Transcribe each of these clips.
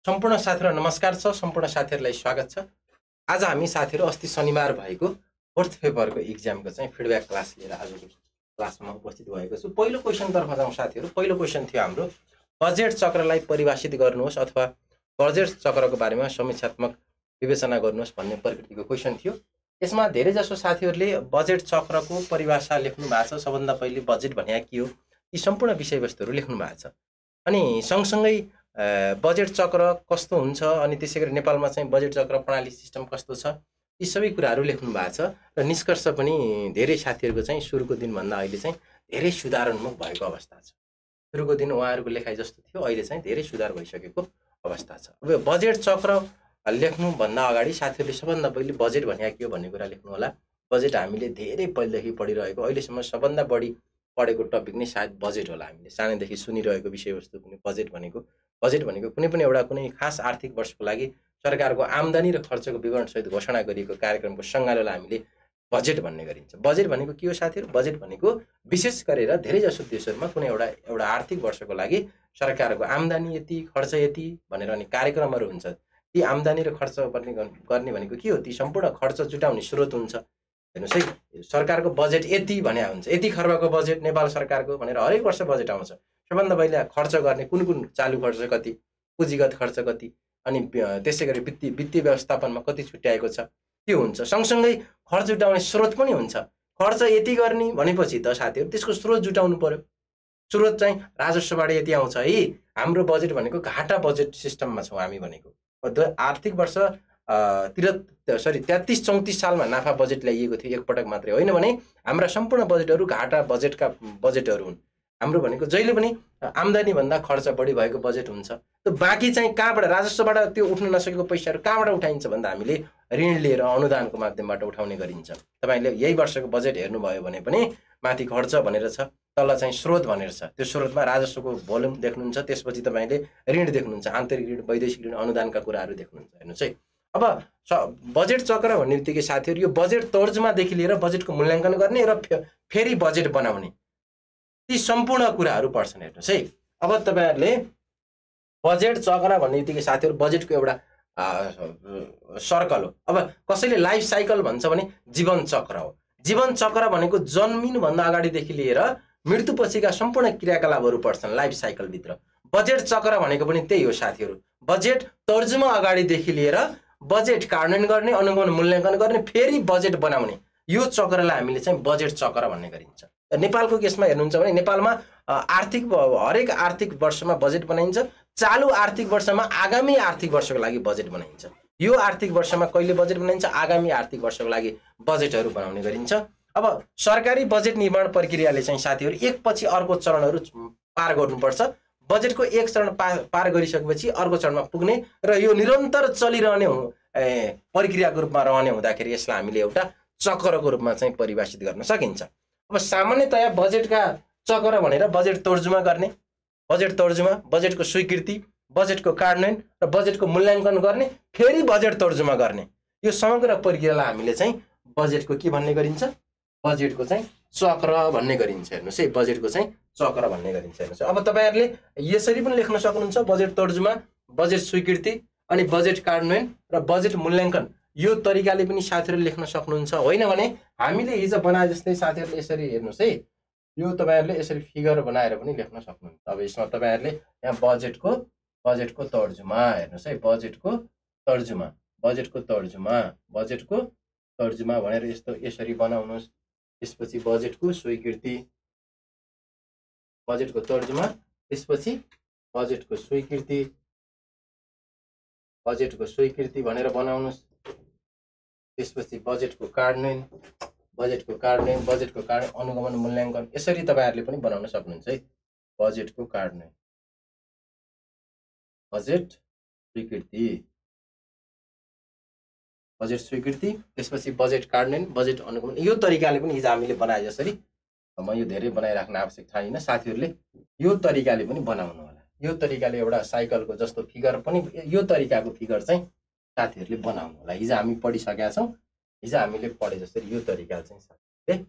सम्पूर्ण साथीहरु नमस्कार छ। सम्पूर्ण साथीहरुलाई स्वागत छ। आज हामी साथीहरु अस्ति शनिबार भएको फोर्थ पेपरको एक्जामको चाहिँ फिडब्याक क्लास लिएर आजको क्लासमा उपस्थित भएको छु। पहिलो क्वेशन तर्फ जाउँ साथीहरु। पहिलो क्वेशन थियो हाम्रो बजेट चक्रलाई परिभाषित गर्नुहोस् अथवा बजेट चक्रको बारेमा समीक्षात्मक विवेचना गर्नुहोस् भन्ने प्रकृतिको क्वेशन थियो। यसमा धेरै जसो साथीहरुले बजेट चक्रको परिभाषा लेख्नु भएको छ। सबभन्दा पहिले बजेट भन्या के हो यी सम्पूर्ण विषयवस्तुहरु लेख्नु भएको छ। अनि सँगसँगै बजेट चक्र कस्तो हुन्छ अनि त्यसैगरी नेपालमा चाहिँ बजेट चक्र प्रणाली सिस्टम कस्तो छ यी सबै कुराहरु लेख्नु भएको छ र निष्कर्ष पनि धेरै साथीहरुको चाहिँ सुरुको दिन भन्दा अहिले चाहिँ धेरै सुधारोन्मुख भएको अवस्था छ। सुरुको दिन उहाँहरुको लेखाइ जस्तो थियो अहिले चाहिँ धेरै सुधार भइसकेको अवस्था छ। अब बजेट चक्र लेख्नु भन्दा अगाडि साथीहरुले सबभन्दा पहिले बजेट भन्या के हो भन्ने कुरा लेख्नु होला। बजेट हामीले धेरै पहिलेदेखि पढिरहेको अहिलेसम्म सबभन्दा बढी पढेको टपिक नै सायद बजेट होला। हामीले सानैदेखि सुनिरहेको विषयवस्तु पनि बजेट भनेको कुनै पनि एउटा कुनै खास आर्थिक वर्षको लागि सरकारको आम्दानी र खर्चको विवरण सहित घोषणा गरिएको कार्यक्रमको संगालोलाई हामीले बजेट भन्ने गरिन्छ। बजेट भनेको के हो साथीहरु? बजेट भनेको विशेष गरेर धेरै जसो देशहरुमा कुनै एउटा आर्थिक वर्षको लागि सरकारको आम्दानी यति खर्च यति भनेर अनि कार्यक्रमहरु हुन्छ। ती आम्दानी र खर्च गर्ने भनेको के हो? ती सम्पूर्ण खर्च जुटाउने स्रोत हुन्छ। हेर्नुस् है, सरकारको बजेट यति भन्या हुन्छ, यति खर्बको बजेट नेपाल सरकारको भनेर हरेक वर्ष बजेट आउँछ। सबभन्दा पहिले खर्च गर्ने कुन चालु खर्च कति, पुँजीगत खर्च कति, अनि त्यसैगरी वित्तीय व्यवस्थापनमा कति छुट्याएको छ त्यो हुन्छ। सँगसँगै खर्च जुटाउने स्रोत पनि हुन्छ। खर्च यति गर्ने भनेपछि त साथीहरु त्यसको स्रोत जुटाउनु पर्यो। स्रोत चाहिँ राजस्वबाट यति आउँछ है। हाम्रो बजेट भनेको घाटा बजेट सिस्टममा छौं हामी भनेको। आर्थिक वर्ष 33-34 सालमा नाफा बजेट ल्याइएको थियो एकपटक मात्रै, होइन भने हाम्रा सम्पूर्ण बजेटहरु घाटा बजेटका बजेटहरु हुन्। हाम्रो भनेको जहिले पनि आम्दानी भन्दा खर्च बढी भएको बजेट हुन्छ। त्यो बाँकी चाहिँ कहाँबाट राजस्वबाट त्यो उठ्न नसकेको पैसाहरु कहाँबाट उठाइन्छ भन्दा हामीले ऋण लिएर अनुदानको माध्यमबाट उठाउने गरिन्छ। तपाईले यही वर्षको बजेट हेर्नुभयो भने पनि माथि खर्च भनेर छ, तल चाहिँ स्रोत भनेर छ। त्यो स्रोतमा राजस्वको भोल्युम देख्नुहुन्छ, त्यसपछि तपाईले ऋण देख्नुहुन्छ, आन्तरिक ऋण, वैदेशिक ऋण, अनुदानका कुराहरु देख्नुहुन्छ। हेर्नुस् है, अब बजेट चक्र भन्ने बित्तिकै साथीहरु यो बजेट तर्जुमादेखि लिएर बजेटको मूल्याङ्कन गर्ने र फेरि बजेट बनाउने ती सम्पूर्ण कुराहरु पर्छन्। हेर्नुस् है, अब तपाईहरुले बजेट चक्र भन्ने बित्तिकै साथीहरु बजेटको एउटा सर्कल हो। अब कसैले लाइफ साइकल भन्छ भने जीवन चक्र हो। जीवन चक्र भनेको जन्मिनु भन्दा अगाडिदेखि लिएर मृत्युपछिका सम्पूर्ण क्रियाकलापहरु पर्छन् लाइफ साइकल भित्र। बजेट चक्र भनेको पनि त्यही हो साथीहरु। बजेट तर्जुमा अगाडिदेखि लिएर बजेट कार्यान्वयन गर्ने, अनुगमन मूल्याङ्कन गर्ने, फेरि बजेट बनाउने, यो चक्रलाई हामीले चाहिँ बजेट चक्र भन्ने गरिन्छ। नेपालको केसमा हेर्नुहुन्छ भने नेपालमा हरेक आर्थिक वर्षमा बजेट बनाइन्छ। चालु आर्थिक वर्षमा आगामी आर्थिक वर्षको लागि बजेट बनाइन्छ। यो आर्थिक वर्षमा कहिले बजेट बनाइन्छ, आगामी आर्थिक वर्षको लागि बजेटहरु बनाउने गरिन्छ। अब सरकारी बजेट निर्माण प्रक्रियाले चाहिँ साथीहरु एकपछि अर्को चरणहरु पार गर्नुपर्छ। बजेटको एक चरण पार गरिसकेपछि अर्को चरणमा पुग्ने र यो निरन्तर चलिरहने प्रक्रियाको रूपमा रहने हुँदाखेरि यसलाई हामीले एउटा चक्रको रूपमा चाहिँ परिभाषित गर्न सकिन्छ। अब सामान्यतया बजेटका चक्र भनेर बजेट तर्जुमा गर्ने, बजेट तर्जुमा, बजेटको स्वीकृति, बजेटको कार्यान्वयन र बजेटको मूल्याङ्कन गर्ने, फेरि बजेट तर्जुमा गर्ने, यो समग्र प्रक्रियालाई हामीले चाहिँ बजेटको के भन्ने गरिन्छ? बजेटको चाहिँ चक्र भन्ने गरिन्छ। हेर्नुस् है, बजेटको चाहिँ चक्र भन्ने गरिन्छ। हेर्नुस्, अब तपाईहरुले यसरी पनि लेख्न सक्नुहुन्छ बजेट तर्जुमा, बजेट स्वीकृति अनि बजेट कार्यान्वयन र बजेट मूल्याङ्कन, यो तरिकाले पनि साथीहरुले लेख्न सक्नुहुन्छ। होइन भने हामीले हिजो बनाए जस्तै साथीहरुले यसरी हेर्नुस् है, यो तपाईहरुले यसरी फिगर बनाएर पनि लेख्न सक्नुहुन्छ। अब यसमा तपाईहरुले यहाँ बजेटको तर्जुमा हेर्नुस् है, बजेटको तर्जुमा भनेर यसरी बनाउनुस्। त्यसपछि बजेटको स्वीकृति, बजेटको तर्जुमा, त्यसपछि बजेटको स्वीकृति भनेर बनाउनुस्। त्यसपछि बजेटको कार्यान्वयन, अनुगमन मूल्याङ्कन, यसरी तपाईहरुले पनि बनाउन सक्नुहुन्छ है। बजेटको कार्यान्वयन, बजेट स्वीकृति, त्यसपछि बजेट कार्यान्वयन, बजेट अनुगमन, यो तरिकाले पनि हिजो हामीले बनाए जसरी, म यो धेरै बनाइराख्न आवश्यक छैन, साथीहरुले यो तरिकाले पनि बनाउनु होला। यो तरिकाले एउटा साइकलको जस्तो फिगर पनि यो तरिकाको फिगर चाहिँ साथीहरुले बनाउनु होला। हिजो हामी पढिसकेका छौं, हिजो हामीले पढे जसरी यो तरिका चाहिँ साथीहरुले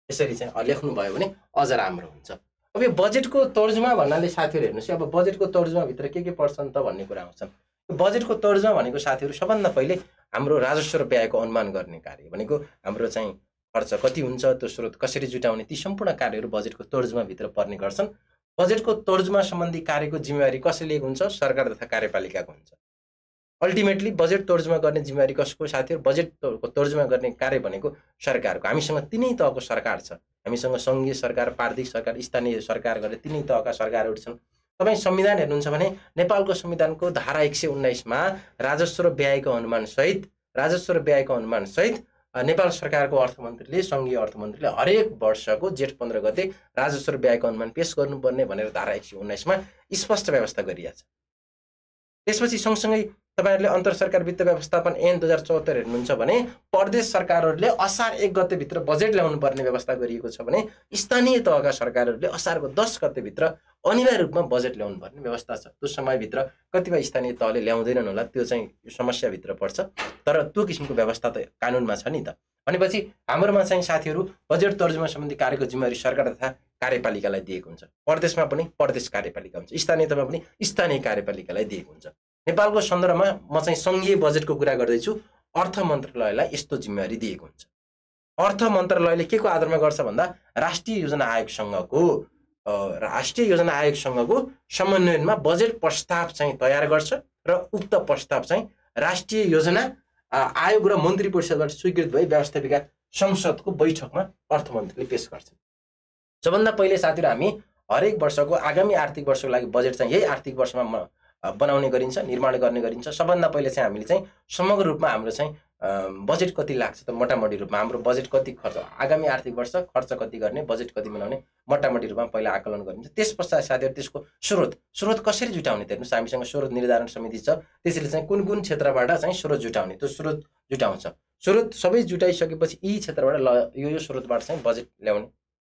यसरी चाहिँ लेख्नु भयो भने अझ राम्रो हुन्छ। अब यो बजेटको तर्जुमा भन्नाले साथीहरू हेर्नुहोस्, अब बजेटको तर्जुमाभित्र के पर्छ त भन्ने कुरा आउँछ। बजेटको तर्जुमा भनेको साथीहरू सबभन्दा पहिले हाम्रो राजस्व र व्ययको अनुमान गर्ने कार्य भनेको हाम्रो चाहिँ खर्च कति हुन्छ, त्यो स्रोत कसरी जुटाउने, ती सम्पूर्ण कार्यहरू बजेटको तर्जुमाभित्र पर्ने गर्छन्। बजेटको तर्जुमा सम्बन्धी कार्यको जिम्मेवारी कसले लिएको हुन्छ? सरकार तथा कार्यपालिकाको हुन्छ। अल्टिमेटली बजेट तर्जुमा गर्ने जिम्मेवारी कसको साथीहरू? बजेटको तर्जुमा गर्ने कार्य भनेको सरकारको। हामीसँग तिनै तहको सरकार छ, हामीसँग सङ्घीय सरकार, प्रादेशिक सरकार, स्थानीय सरकार गरेर तिनै तहका सरकारहरू छन्। तपाईँ संविधान हेर्नुहुन्छ भने नेपालको संविधानको धारा 119मा राजस्व र व्ययको अनुमान सहित नेपाल सरकारको अर्थमन्त्रीले, सङ्घीय अर्थमन्त्रीले हरेक वर्षको जेठ 15 गते राजस्व र व्ययको अनुमान पेश गर्नुपर्ने भनेर धारा 119मा स्पष्ट व्यवस्था गरिएको छ। त्यसपछि सँगसँगै तपाईहरुले अन्तर सरकार वित्त व्यवस्थापन ऐन 2074 हेर्नुहुन्छ भने प्रदेश सरकारहरूले असार 1 गते भित्र बजेट ल्याउनु पर्ने व्यवस्था गरिएको छ भने स्थानीय तहका सरकारहरूले असारको 10 गते भित्र अनिवार्य रूपमा बजेट ल्याउनु पर्ने व्यवस्था छ। त्यो समयभित्र कतिपय स्थानीय तहले ल्याउँदैनन् होला, त्यो चाहिँ समस्या भित्र पर्छ, तर त्यो किसिमको व्यवस्था त कानुनमा छ नि त। भनेपछि हाम्रोमा चाहिँ साथीहरू बजेट तर्जुमा सम्बन्धी कार्यको जिम्मेवारी सरकार तथा कार्यपालिकालाई दिएको हुन्छ। प्रदेशमा पनि प्रदेश कार्यपालिका हुन्छ, स्थानीय तहमा पनि स्थानीय कार्यपालिकालाई दिएको हुन्छ। नेपालको सन्दर्भमा म चाहिँ संघीय बजेटको कुरा गर्दैछु, अर्थ मन्त्रालयलाई यस्तो जिम्मेवारी दिएको हुन्छ। अर्थ मन्त्रालयले के को आधारमा गर्छ भन्दा राष्ट्रिय योजना आयोगसँगको समन्वयमा बजेट प्रस्ताव चाहिँ तयार गर्छ र उक्त प्रस्ताव चाहिँ राष्ट्रिय योजना आयोग र मन्त्री परिषदबाट स्वीकृत भई व्यवस्थापिका संसदको बैठकमा अर्थमन्त्रीले पेश गर्छ। सबभन्दा पहिले साथीहरु हामी हरेक वर्षको आगामी आर्थिक वर्षको लागि बजेट चाहिँ यही आर्थिक वर्षमा बनाउने गरिन्छ, निर्माण गर्ने गरिन्छ। सबभन्दा पहिले चाहिँ हामीले चाहिँ समग्र रूपमा हाम्रो चाहिँ बजेट कति लाग्छ त मोटामोटी रूपमा हाम्रो बजेट कति खर्च, आगामी आर्थिक वर्ष खर्च कति गर्ने, बजेट कति बनाउने मोटामोटी रूपमा पहिला आकलन गरिन्छ। त्यसपश्चात साथीहरु त्यसको स्रोत कसरी जुटाउने, हेर्नुस् हामीसँग स्रोत निर्धारण समिति छ, त्यसले चाहिँ कुन कुन क्षेत्रबाट चाहिँ स्रोत जुटाउने, त्यो स्रोत जुटाउँछ। स्रोत सबै जुटाइसकेपछि यी क्षेत्रबाट ल यो स्रोतबाट चाहिँ बजेट ल्याउने,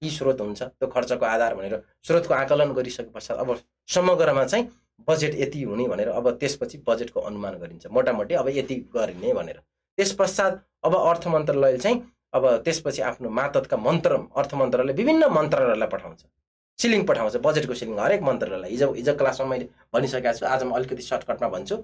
यी स्रोत हुन्छ त्यो खर्चको आधार भनेर स्रोतको आकलन गरिसके पश्चात अब समग्रमा चाहिँ बजेट यति हुने भनेर अब त्यसपछि बजेटको अनुमान गरिन्छ, मोटामोटी अब यति गरिने भनेर। त्यसपश्चात अब अर्थ मन्त्रालयले चाहिँ अब त्यसपछि आफ्नो मातहतका अर्थ मन्त्रालयले विभिन्न मन्त्रालयलाई पठाउँछ, सिलिङ पठाउँछ, बजेटको सिलिङ हरेक मन्त्रालयलाई। हिजो क्लासमा मैले भनिसकेको छु, आज म अलिकति सर्टकटमा भन्छु,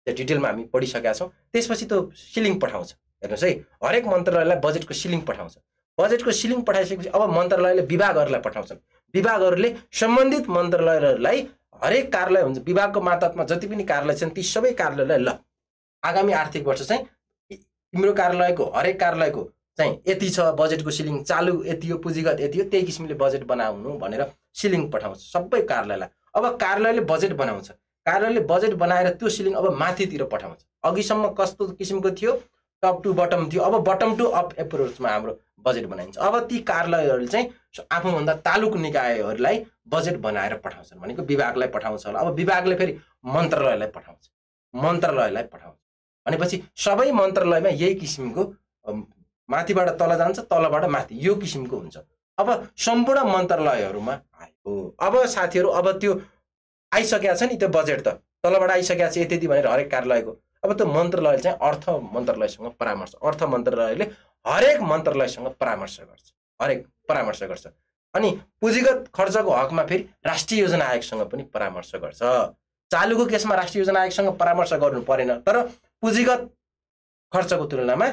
त्यो डिटेलमा हामी पढिसकेका छौँ। त्यसपछि त्यो सिलिङ पठाउँछ, हेर्नुहोस् है, हरेक मन्त्रालयलाई बजेटको सिलिङ पठाउँछ। बजेटको सिलिङ पठाइसकेपछि अब मन्त्रालयले विभागहरूलाई पठाउँछन्, विभागहरूले सम्बन्धित मन्त्रालयहरूलाई, हरेक कार्यालय हुन्छ विभागको मातहतमा जति पनि कार्यालय छन् ती सबै कार्यालयलाई ल आगामी आर्थिक वर्ष चाहिँ तिम्रो कार्यालयको हरेक कार्यालयको चाहिँ यति छ बजेटको सिलिङ, चालु यति हो, पुँजीगत यति हो, त्यही किसिमले बजेट बनाउनु भनेर सिलिङ पठाउँछ सबै कार्यालयलाई। अब कार्यालयले बजेट बनाउँछ, कार्यालयले बजेट बनाएर त्यो सिलिङ अब माथितिर पठाउँछ। अघिसम्म कस्तो किसिमको थियो, टप टु बटम थियो, अब बटम टु अप एप्रोचमा हाम्रो बजेट बनाइन्छ। अब ती कार्यालयहरूले चाहिँ आफूभन्दा तालुक निकायहरूलाई बजेट बनाएर पठाउँछन्, भनेको विभागलाई पठाउँछ होला। अब विभागले फेरि मन्त्रालयलाई पठाउँछ भनेपछि सबै मन्त्रालयमा यही किसिमको माथिबाट तल जान्छ, तलबाट माथि, यो किसिमको हुन्छ। अब सम्पूर्ण मन्त्रालयहरूमा आयो, अब साथीहरू अब त्यो आइसकेको छ नि, त्यो बजेट त तलबाट आइसकेको छ यति भनेर हरेक कार्यालयको। अब त्यो मन्त्रालयले चाहिँ अर्थ मन्त्रालयसँग परामर्श, अर्थ मन्त्रालयले हरेक मन्त्रालयसँग परामर्श गर्छ। अनि पुँजीगत खर्चको हकमा फेरि राष्ट्रिय योजना आयोगसँग पनि परामर्श गर्छ। चालुको केसमा राष्ट्रिय योजना आयोगसँग परामर्श गर्नु परेन, तर पुँजीगत खर्चको तुलनामा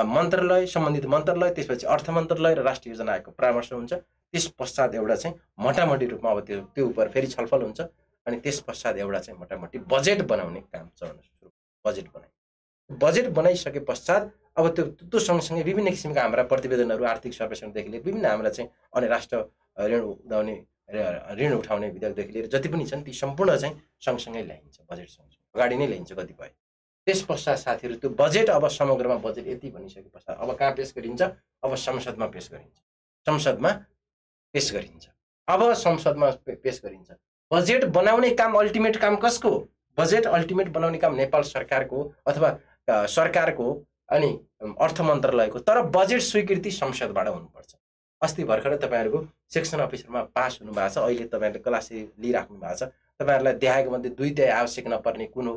मन्त्रालय, सम्बन्धित मन्त्रालय, त्यसपछि अर्थ मन्त्रालय र राष्ट्रिय योजना आयोगको परामर्श हुन्छ। त्यस पश्चात एउटा चाहिँ मोटामोटी रूपमा अब त्यो उपर फेरि छलफल हुन्छ, अनि त्यस पश्चात एउटा चाहिँ मोटामोटी बजेट बनाउने काम चल्न सुरु। बजेट बनाइसके पश्चात अब त्यो सँगसँगै विभिन्न किसिमका हाम्रा प्रतिवेदनहरू, आर्थिक सर्वेक्षणदेखि लिएर विभिन्न हाम्रा चाहिँ अनि राष्ट्र ऋण उठाउने विधेयकदेखि लिएर जति पनि छन् ती सम्पूर्ण चाहिँ सँगसँगै ल्याइन्छ, बजेट सँगसँगै अगाडि नै ल्याइन्छ कतिपय। त्यस पश्चात साथीहरू त्यो बजेट अब समग्रमा बजेट यति भनिसके पश्चात अब कहाँ पेश गरिन्छ, अब संसदमा पेश गरिन्छ। बजेट बनाउने काम अल्टिमेट काम कसको हो? बजेट अल्टिमेट बनाउने काम नेपाल सरकारको अथवा सरकारको अनि अर्थ मन्त्रालयको, तर बजेट स्वीकृति संसदबाट हुनुपर्छ। अस्ति भर्खरै तपाईहरुको सेक्सन अफिसरमा पास हुनु भएको छ, अहिले तपाईहरुले क्लास लिइराख्नु भएको छ। तपाईहरुलाई देखाएको मध्ये 2/3 आवश्यक नपर्ने कुन हो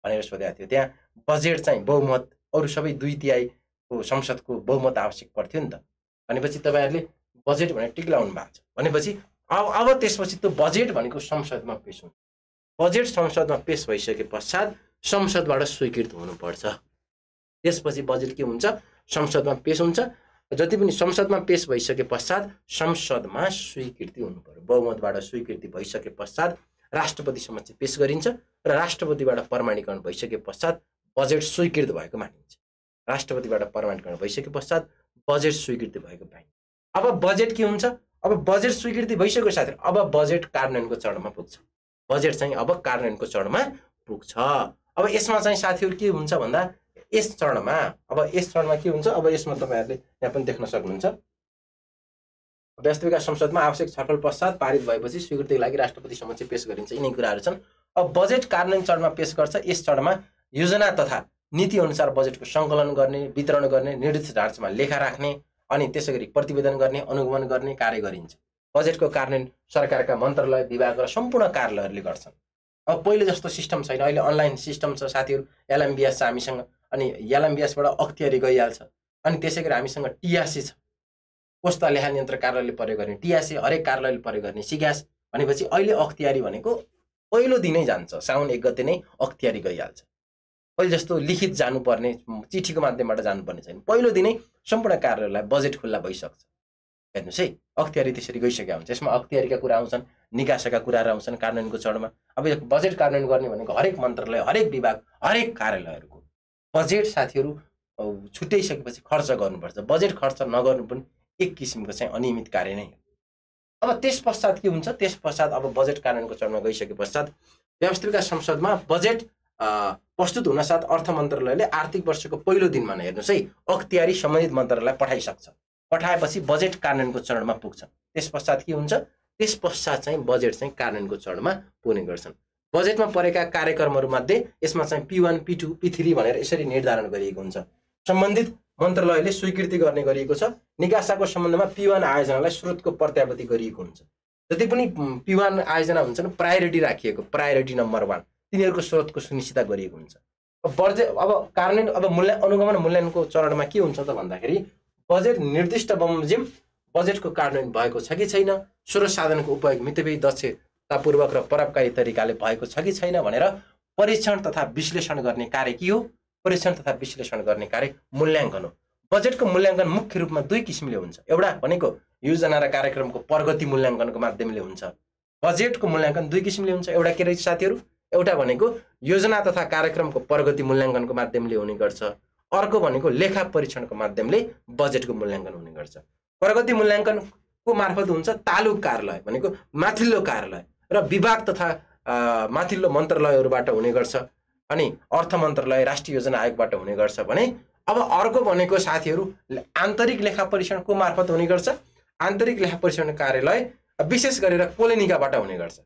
भनेर सोधेको थियो। त्यहाँ बजेट चाहिँ बहुमत, अरु सबै 2/3 को संसदको बहुमत आवश्यक पर्थ्यो नि त। भनेपछि तपाईहरुले बजेट भनेर टिक लाउनु भएको छ। भनेपछि अब त्यसपछि त्यो बजेट भनेको संसदमा पेश हुन्छ। बजेट संसदमा पेश भइसके पश्चात संसदबाट स्वीकृत हुनुपर्छ। त्यसपछि बजेट के हुन्छ, संसदमा पेश हुन्छ। जति पनि संसदमा पेश भइसके पश्चात संसदमा स्वीकृति हुनु पर्यो। बहुमतबाट स्वीकृति भइसके पश्चात राष्ट्रपति समक्ष पेश गरिन्छ र राष्ट्रपतिबाट प्रमाणीकरण भइसके पश्चात बजेट स्वीकृत भएको मानिन्छ। राष्ट्रपतिबाट प्रमाणीकरण भइसके पश्चात बजेट स्वीकृति भएको पाइन्छ। अब बजेट के हुन्छ, अब बजेट स्वीकृति भइसक्यो साथीहरु, अब बजेट कार्यान्वयनको चरणमा पुग्छ। बजेट चाहिँ अब कार्यान्वयनको चरणमा पुग्छ। अब यसमा चाहिँ साथीहरु के हुन्छ भन्दा यस चरणमा के हुन्छ, अब यसमा तपाईहरुले यहाँ पनि देख्न सक्नुहुन्छ। वास्तविक संसदमा आवश्यक छलफल पश्चात पारित भएपछि स्वीकृतिको लागि राष्ट्रपति समक्ष पेश गरिन्छ। यिनै कुराहरु छन्। अब बजेट कार्यान्वयन चरणमा पेश गर्छ। यस चरणमा योजना तथा नीति अनुसार बजेटको सङ्कलन गर्ने, वितरण गर्ने, निर्दिष्ट ढाँचामा लेखा राख्ने अनि त्यसैगरी प्रतिवेदन गर्ने, अनुगमन गर्ने कार्य गरिन्छ। बजेटको कार्यान्वयन सरकारका मन्त्रालय, विभाग र सम्पूर्ण कार्यालयहरूले गर्छन्। अब पहिले जस्तो सिस्टम छैन, अहिले अनलाइन सिस्टम छ साथीहरु। एलएमबीएस छ हामीसँग, अनि एलएमबीएसबाट अख्तियारी गइहाल्छ। अनि त्यसैगरी हामीसँग टीआरसी छ, पोस्ट लेखा नियन्त्रक कार्यालयले प्रयोग गर्ने। टीआरसी हरेक कार्यालयले प्रयोग गर्ने सिकास भनेपछि अहिले अख्तियारी भनेको पहिलो दिनै जान्छ, साउन 1 गते नै अख्तियारी गइहाल्छ। पहिले जस्तो लिखित जानुपर्ने, चिठीको माध्यमबाट जानुपर्ने छैन। पहिलो दिनै सम्पूर्ण कार्यालयलाई बजेट खुल्ला भइसक्छ। हेर्नुस् है, अख्तियारी त्यसरी गइसकेका हुन्छ। यसमा अख्तियारीका कुरा आउँछन्, निकासाका कुराहरू आउँछन् कार्यान्वयनको चरणमा। अब यो बजेट कार्यान्वयन गर्ने भनेको हरेक मन्त्रालय, हरेक विभाग, हरेक कार्यालयहरूको बजेट साथीहरु छुट्याइसकेपछि खर्च गर्नुपर्छ। बजेट खर्च नगर्नु पनि एक किसिमको चाहिँ अनियमित कार्य नै हो। अब त्यस पश्चात के हुन्छ, त्यस पश्चात अब बजेट कार्यान्वयनको चरणमा गइसके पश्चात व्यवस्थित संसदमा बजेट प्रस्तुत हुन साथ अर्थ मन्त्रालयले आर्थिक वर्षको पहिलो दिनमा नै हेर्नुस् है अख्तियारी सम्बन्धित मन्त्रालयलाई पठाइसक्छ। पठाएपछि बजेट कार्यान्वयनको चरणमा पुग्छ। त्यस पश्चात के हुन्छ, त्यस पश्चात चाहिँ बजेट चाहिँ कार्यान्वयनको चरणमा पुग्ने गर्छन्। बजेटमा परेका कार्यक्रमहरूमध्ये यसमा चाहिँ P1, P2, P3 भनेर यसरी निर्धारण गरिएको हुन्छ। सम्बन्धित मन्त्रालयले स्वीकृति गर्ने गरिएको छ। निकासाको सम्बन्धमा P1 आयोजनालाई स्रोतको प्रत्याभूति गरिएको हुन्छ। जति पनि P1 आयोजना हुन्छन् प्रायोरिटी राखिएको, प्रायोरिटी नम्बर 1 तिनीहरूको स्रोतको सुनिश्चित गरिएको हुन्छ। अब कार्यान्वयन, अब अनुगमन मूल्याङ्कनको चरणमा के हुन्छ त भन्दाखेरि बजेट निर्दिष्ट बमोजिम बजेटको कार्यान्वयन भएको छ कि छैन, स्रोत साधनको उपयोग मितव्ययी, दक्षतापूर्वक र प्रभावकारी तरिकाले भएको छ कि छैन भनेर परीक्षण तथा विश्लेषण गर्ने कार्य के हो, परीक्षण तथा विश्लेषण गर्ने कार्य मूल्याङ्कन हो। बजेटको मूल्याङ्कन मुख्य रूपमा दुई किसिमले हुन्छ। एउटा भनेको योजना र कार्यक्रमको प्रगति मूल्याङ्कनको माध्यमले हुन्छ। बजेटको मूल्याङ्कन दुई किसिमले हुन्छ। एउटा के रहेछ साथीहरु, एउटा भनेको योजना तथा कार्यक्रमको प्रगति मूल्याङ्कनको माध्यमले हुने गर्छ। अर्को भनेको लेखा परीक्षणको माध्यमले बजेटको मूल्याङ्कन हुने गर्छ। प्रगति मूल्याङ्कनको मार्फत हुन्छ तालुक कार्यालय भनेको माथिल्लो कार्यालय र विभाग तथा माथिल्लो मन्त्रालयहरूबाट हुने गर्छ। अनि अर्थ मन्त्रालय, राष्ट्रिय योजना आयोगबाट हुने गर्छ भने अब अर्को भनेको साथीहरु आन्तरिक लेखा परीक्षणको मार्फत हुने गर्छ। आन्तरिक लेखा परीक्षण कार्यालय विशेष गरेर कोलेनिकाबाट हुने गर्छ।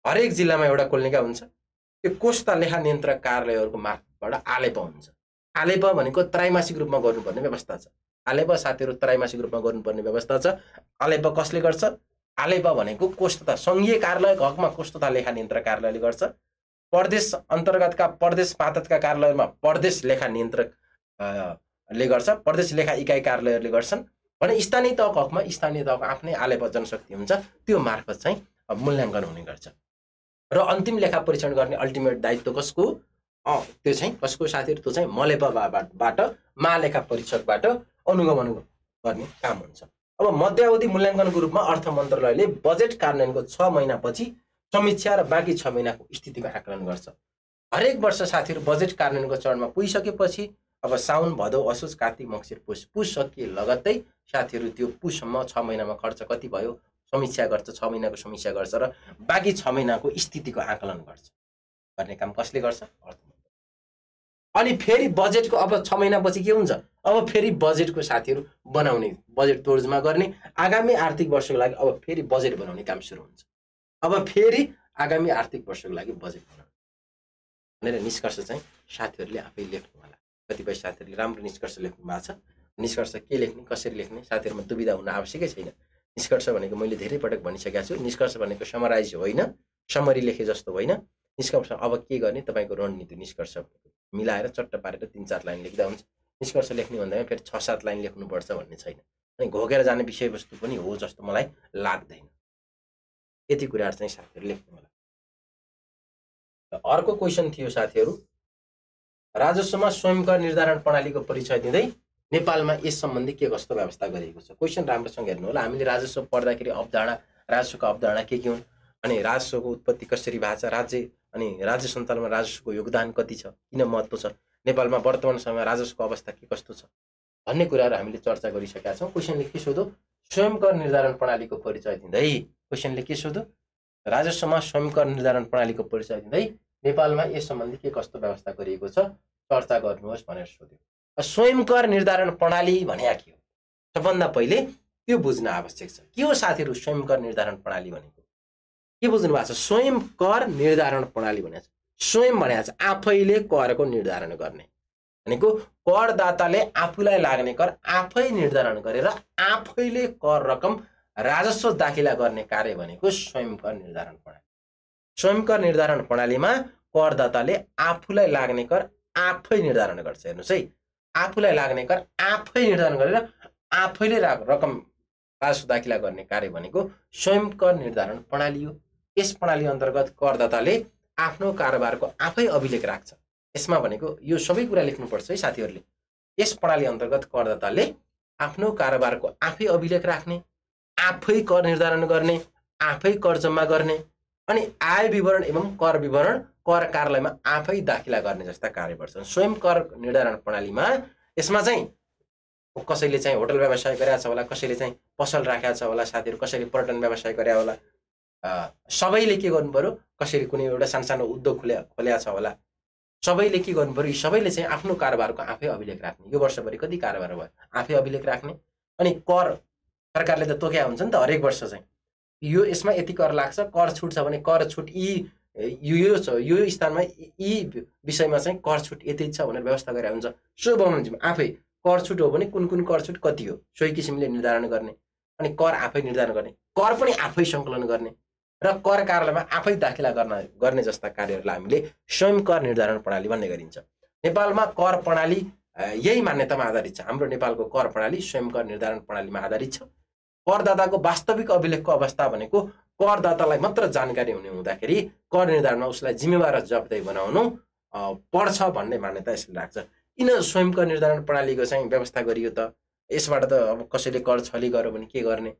हरेक जिल्लामा एउटा कोलेनिका हुन्छ। त्यो कोष तथा लेखा नियन्त्रक कार्यालयहरूको मार्फतबाट आलेप हुन्छ। आलेप भनेको त्रैमासिक रूपमा गर्नुपर्ने व्यवस्था छ। आलेप साथीहरु त्रैमासिक रूपमा गर्नुपर्ने व्यवस्था छ। आलेप कसले गर्छ? आलेप भनेको कोष तथा संघीय कार्यालयको हकमा कोष तथा लेखा नियन्त्रक कार्यालयले गर्छ। प्रदेश अन्तर्गतका प्रदेश पातका कार्यालयमा प्रदेश लेखा नियन्त्रक ले गर्छ। प्रदेश लेखा इकाइ कार्यालयहरूले गर्छन् भने स्थानीय तहको हकमा स्थानीय तहको आफ्नै आलेप जनशक्ति हुन्छ, त्यो मार्फत चाहिँ मूल्याङ्कन हुने गर्छ। र अन्तिम लेखा परीक्षण गर्ने अल्टिमेट दायित्व कसको? त्यो चाहिँ कसको साथीहरु? त्यो चाहिँ मलेपाबाट महालेखा परीक्षकबाट अनुगमन गर्ने काम हुन्छ। अब मध्यावधि मूल्याङ्कनको रूपमा अर्थ मन्त्रालयले बजेट कार्यान्वयनको 6 महिनापछि समीक्षा र बाँकी 6 महिनाको स्थितिको आकलन गर्छ। हरेक वर्ष साथीहरु बजेट कार्यान्वयनको चरणमा पुगिसकेपछि अब साउन, भदौ, असोज, कार्तिक, मङ्सिर, पुष सकिए लगत्तै साथीहरु त्यो पुषसम्म 6 महिनामा खर्च कति भयो समीक्षा गर्छ। 6 महिनाको समीक्षा गर्छ र बाँकी 6 महिनाको स्थितिको आकलन गर्छ। गर्ने काम कसले गर्छ? अर्थ मन्त्रालय। अनि फेरि बजेटको अब 6 महिनापछि के हुन्छ? अब फेरि बजेटको साथीहरु बनाउने, बजेट तोडजमा गर्ने, आगामी आर्थिक वर्षको लागि अब फेरि बजेट बनाउने काम सुरु हुन्छ। अब फेरि आगामी आर्थिक वर्षको लागि बजेट बनाउने भनेर निष्कर्ष चाहिँ साथीहरुले आफै लेख्नु होला। कतिपय साथीहरुले राम्रो निष्कर्ष लेख्नु भएको छ। निष्कर्ष के लेख्ने, कसरी लेख्ने साथीहरुमा दुविधा हुन आवश्यकै छैन। निष्कर्ष भनेको मैले धेरै पटक भनिसकेको छु, निष्कर्ष भनेको समराइज होइन, समरी लेखे जस्तो होइन। निष्कर्ष अब के गर्ने तपाईको रणनीति निष्कर्ष मिलाएर चट्ट पारेर 3-4 लाइन लेख्दा हुन्छ। निष्कर्ष लेख्ने भन्दामा फेरि 6-7 लाइन लेख्नुपर्छ भन्ने छैन। अनि घोकेर जाने विषयवस्तु पनि हो जस्तो मलाई लाग्दैन। यति कुराहरु चाहिँ साथीहरु लेख्नु होला। अर्को क्वेशन थियो साथीहरु, राजस्वमा स्वयं कर निर्धारण प्रणालीको परिचय दिँदै नेपालमा यस सम्बन्धी के कस्तो व्यवस्था गरिएको छ। क्वेशन राम्रोसँग हेर्नु होला। हामीले राजस्व पढ्दाखेरि अवधारणा, राजस्वको अवधारणा के हुन्, अनि राजस्वको उत्पत्ति कसरी भएको छ, राज्य अनि राज्य सञ्चालनमा राजस्वको योगदान कति छ, किन महत्त्व छ, नेपालमा वर्तमान समयमा राजस्वको अवस्था के कस्तो छ भन्ने कुराहरु हामीले चर्चा गरिसकेका छौं। क्वेशनले के सोध्यो, स्वयं कर निर्धारण प्रणालीको परिचय दिँदै, क्वेशनले के सोध्यो, राजस्वमा स्वयं कर निर्धारण प्रणालीको परिचय दिँदै नेपालमा यस सम्बन्धी के कस्तो व्यवस्था गरिएको छ चर्चा गर्नुहोस् भनेर सोध्यो। स्वयं कर निर्धारण प्रणाली भने के हो, सबभन्दा पहिले त्यो बुझ्न आवश्यक छ। के हो साथीहरु स्वयं कर निर्धारण प्रणाली भनेको, के बुझ्नु भएको छ? स्वयं कर निर्धारण प्रणाली भनेको स्वयं भनेको आफैले करको निर्धारण गर्ने भनेको, करदाताले आफूलाई लाग्ने कर आफै निर्धारण गरेर आफैले कर रकम राजस्व दाखिला गर्ने कार्य भनेको स्वयं कर निर्धारण प्रणाली। स्वयं कर निर्धारण प्रणालीमा करदाताले आफूलाई लाग्ने कर आफै निर्धारण गर्छ। हेर्नुस् है, आफूलाई लाग्ने कर आफै निर्धारण गरेर आफैले रकम राजस्व दाखिला गर्ने कार्य भनेको स्वयं कर निर्धारण प्रणाली हो। यस प्रणाली अन्तर्गत करदाताले आफ्नो कारोबारको आफै अभिलेख राख्छ। यसमा भनेको यो सबै कुरा लेख्नुपर्छ है साथीहरुले। यस प्रणाली अन्तर्गत करदाताले आफ्नो कारोबारको आफै अभिलेख राख्ने, आफै कर निर्धारण गर्ने, आफै कर जम्मा गर्ने अनि आय विवरण एवं कर विवरण कर कार्यालयमा आफै दाखिला गर्ने जस्ता कार्य गर्छन्। स्वयं कर निर्धारण प्रणालीमा यसमा चाहिँ कसैले चाहिँ होटल व्यवसाय गरेको छ होला, कसैले चाहिँ पसल राखेको छ होला, साथीहरु कसैले पर्यटन व्यवसाय गरेको होला, सबैले के गर्नु पर्यो, कसैले कुनै एउटा सानो उद्योग खोलेको छ होला, सबैले के गर्नु पर्यो, सबैले चाहिँ आफ्नो कारोबारको आफै अभिलेख राख्ने। यो वर्षभरि कति कारोबार भयो आफै अभिलेख राख्ने। अनि कर सरकारले त तोक्या हुन्छ नि त, हरेक वर्ष चाहिँ यो यसमा यति कर लाग्छ, कर छुट छ भने कर छुट यो छ, यो स्थानमा यी विषयमा चाहिँ कर छुट यति छ भनेर व्यवस्था गरेर हुन्छ। सो बमोजिम आफै कर छुट हो भने कुन कुन कर छुट कति हो सोही किसिमले निर्धारण गर्ने, अनि कर आफै निर्धारण गर्ने, कर पनि आफै सङ्कलन गर्ने र कर कार्यालयमा आफै दाखिला गर्ने जस्ता कार्यहरूलाई हामीले स्वयं कर निर्धारण प्रणाली भन्ने गरिन्छ। नेपालमा कर प्रणाली यही मान्यतामा आधारित छ। हाम्रो नेपालको कर प्रणाली स्वयं कर निर्धारण प्रणालीमा आधारित छ। करदाताको वास्तविक अभिलेखको अवस्था भनेको करदातालाई मात्र जानकारी हुने हुँदाखेरि कर निर्धारणमा उसलाई जिम्मेवार र जवाफदेही बनाउनु पर्छ भन्ने मान्यता यसले राख्छ। किन स्वयं कर निर्धारण प्रणालीको चाहिँ व्यवस्था गरियो त? यसबाट त अब कसैले कर छली गर्यो भने के गर्ने,